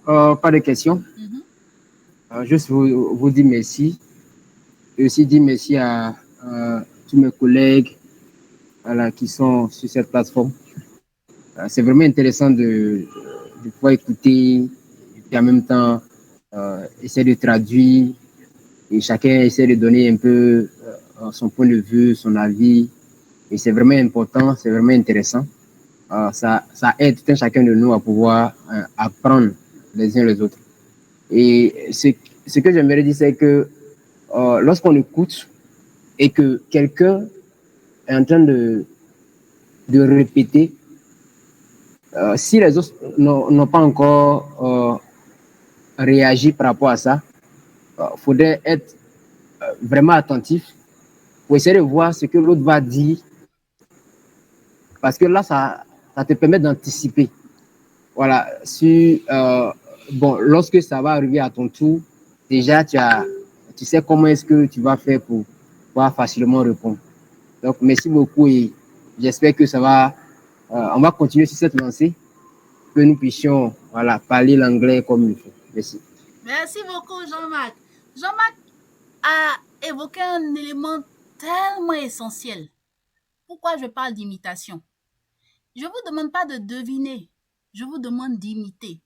[SPEAKER 7] Pas de questions. Juste vous dire merci. Et aussi dire merci à tous mes collègues voilà, qui sont sur cette plateforme. C'est vraiment intéressant de pouvoir écouter et en même temps essayer de traduire et chacun essaie de donner un peu son point de vue, son avis. Et c'est vraiment important, c'est vraiment intéressant. Ça aide tout un chacun de nous à pouvoir apprendre les uns les autres. Et ce que j'aimerais dire, c'est que lorsqu'on écoute et que quelqu'un est en train de répéter, si les autres n'ont pas encore réagi par rapport à ça, il faudrait être vraiment attentif pour essayer de voir ce que l'autre va dire. Parce que là, ça te permet d'anticiper. Voilà, bon, lorsque ça va arriver à ton tour, déjà, tu sais comment est-ce que tu vas faire pour pouvoir facilement répondre. Donc, merci beaucoup et j'espère que ça va, on va continuer sur cette lancée, que nous puissions voilà, parler l'anglais comme il faut. Merci.
[SPEAKER 1] Merci beaucoup, Jean-Marc. Jean-Marc a évoqué un élément tellement essentiel. Pourquoi je parle d'imitation? Je ne vous demande pas de deviner, je vous demande d'imiter.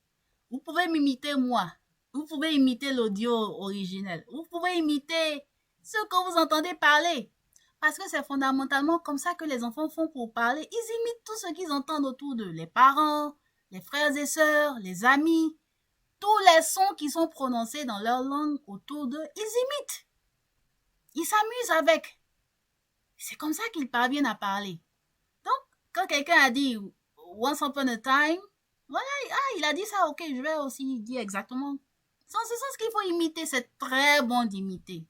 [SPEAKER 1] Vous pouvez m'imiter moi, vous pouvez imiter l'audio originel, vous pouvez imiter ce que vous entendez parler. Parce que c'est fondamentalement comme ça que les enfants font pour parler. Ils imitent tout ce qu'ils entendent autour d'eux. Les parents, les frères et sœurs, les amis. Tous les sons qui sont prononcés dans leur langue autour d'eux, ils imitent. Ils s'amusent avec. C'est comme ça qu'ils parviennent à parler. Donc, quand quelqu'un a dit once upon a time, voilà, il a dit ça, ok, je vais aussi dire exactement. C'est ce qu'il faut imiter, c'est très bon d'imiter.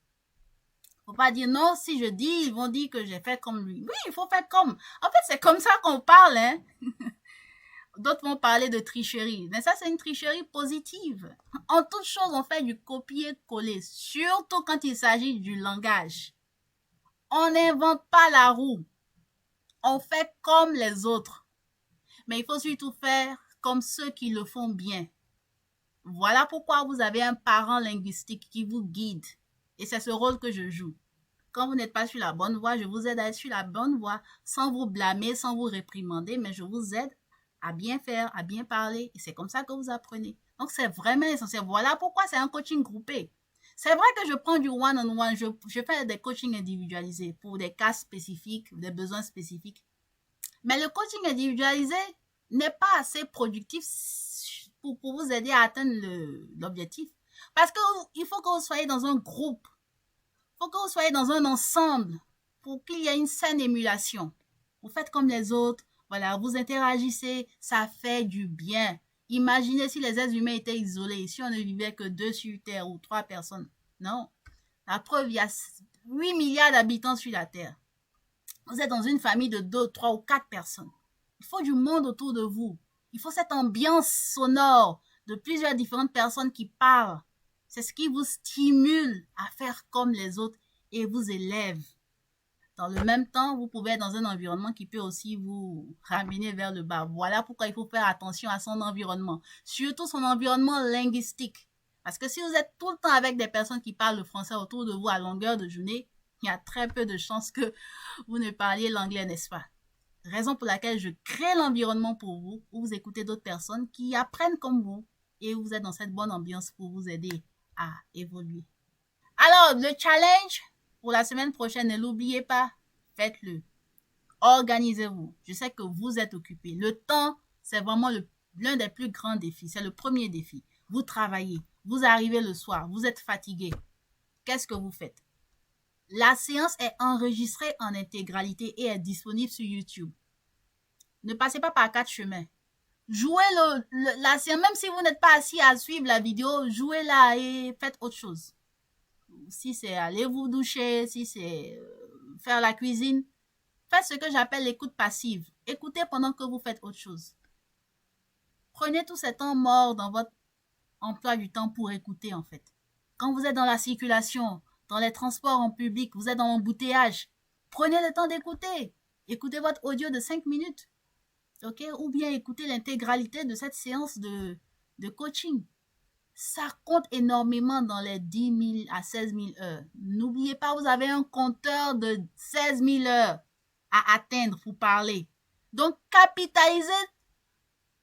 [SPEAKER 1] Faut pas dire non, si je dis, ils vont dire que j'ai fait comme lui. Oui, il faut faire comme. En fait, c'est comme ça qu'on parle, hein. D'autres vont parler de tricherie. Mais ça, c'est une tricherie positive. En toute chose, on fait du copier-coller, surtout quand il s'agit du langage. On n'invente pas la roue. On fait comme les autres. Mais il faut surtout faire comme ceux qui le font bien. Voilà pourquoi vous avez un parent linguistique qui vous guide. Et c'est ce rôle que je joue. Quand vous n'êtes pas sur la bonne voie, je vous aide à être sur la bonne voie, sans vous blâmer, sans vous réprimander, mais je vous aide à bien faire, à bien parler. Et c'est comme ça que vous apprenez. Donc, c'est vraiment essentiel. Voilà pourquoi c'est un coaching groupé. C'est vrai que je prends du one-on-one, je fais des coachings individualisés pour des cas spécifiques, des besoins spécifiques. Mais le coaching individualisé n'est pas assez productif pour vous aider à atteindre l'objectif. Parce qu'il faut que vous soyez dans un groupe. Il faut que vous soyez dans un ensemble pour qu'il y ait une saine émulation. Vous faites comme les autres. Voilà, vous interagissez, ça fait du bien. Imaginez si les êtres humains étaient isolés, si on ne vivait que 2 sur Terre ou 3 personnes. Non. La preuve, il y a 8 milliards d'habitants sur la Terre. Vous êtes dans une famille de 2, 3 ou 4 personnes. Il faut du monde autour de vous. Il faut cette ambiance sonore de plusieurs différentes personnes qui parlent. C'est ce qui vous stimule à faire comme les autres et vous élève. Dans le même temps, vous pouvez être dans un environnement qui peut aussi vous ramener vers le bas. Voilà pourquoi il faut faire attention à son environnement, surtout son environnement linguistique. Parce que si vous êtes tout le temps avec des personnes qui parlent le français autour de vous à longueur de journée, il y a très peu de chances que vous ne parliez l'anglais, n'est-ce pas? Raison pour laquelle je crée l'environnement pour vous, où vous écoutez d'autres personnes qui apprennent comme vous et vous êtes dans cette bonne ambiance pour vous aider à évoluer. Alors, le challenge pour la semaine prochaine, ne l'oubliez pas, faites-le. Organisez-vous. Je sais que vous êtes occupés. Le temps, c'est vraiment l'un des plus grands défis. C'est le premier défi. Vous travaillez, vous arrivez le soir, vous êtes fatigué. Qu'est-ce que vous faites? La séance est enregistrée en intégralité et est disponible sur YouTube. Ne passez pas par 4 chemins. Jouez la séance, même si vous n'êtes pas assis à suivre la vidéo, jouez-la et faites autre chose. Si c'est aller vous doucher, si c'est faire la cuisine, faites ce que j'appelle l'écoute passive. Écoutez pendant que vous faites autre chose. Prenez tout ce temps mort dans votre emploi du temps pour écouter en fait. Quand vous êtes dans la circulation, dans les transports en public, vous êtes dans l'embouteillage, prenez le temps d'écouter. Écoutez votre audio de 5 minutes. Ok? Ou bien écoutez l'intégralité de cette séance de coaching. Ça compte énormément dans les 10 000 à 16 000 heures. N'oubliez pas, vous avez un compteur de 16 000 heures à atteindre pour parler. Donc, capitalisez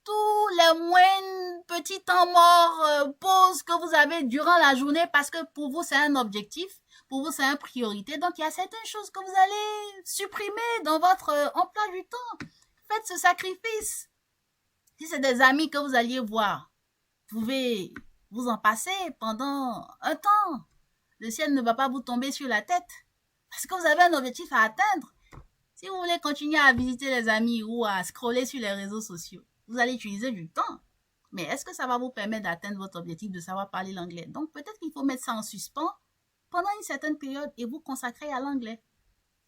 [SPEAKER 1] tous les moindres petits temps morts, pauses que vous avez durant la journée parce que pour vous, c'est un objectif. Pour vous, c'est une priorité. Donc, il y a certaines choses que vous allez supprimer dans votre emploi du temps. Faites ce sacrifice. Si c'est des amis que vous alliez voir, vous pouvez vous en passer pendant un temps. Le ciel ne va pas vous tomber sur la tête parce que vous avez un objectif à atteindre. Si vous voulez continuer à visiter les amis ou à scroller sur les réseaux sociaux, vous allez utiliser du temps. Mais est-ce que ça va vous permettre d'atteindre votre objectif de savoir parler l'anglais? Donc peut-être qu'il faut mettre ça en suspens pendant une certaine période et vous consacrer à l'anglais.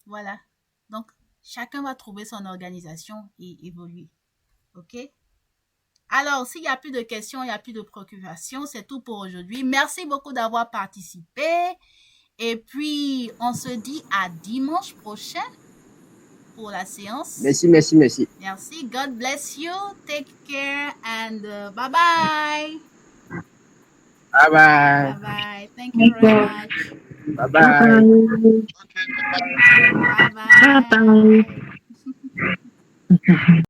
[SPEAKER 1] Voilà. Donc chacun va trouver son organisation et évoluer. OK? Alors, s'il n'y a plus de questions, il n'y a plus de préoccupations, c'est tout pour aujourd'hui. Merci beaucoup d'avoir participé. Et puis, on se dit à dimanche prochain pour la séance.
[SPEAKER 7] Merci, merci, merci.
[SPEAKER 1] Merci. God bless you. Take care and bye-bye.
[SPEAKER 7] Bye-bye.
[SPEAKER 1] Bye-bye. Thank you very much.
[SPEAKER 7] Bye-bye.
[SPEAKER 1] Bye-bye.
[SPEAKER 2] Bye-bye.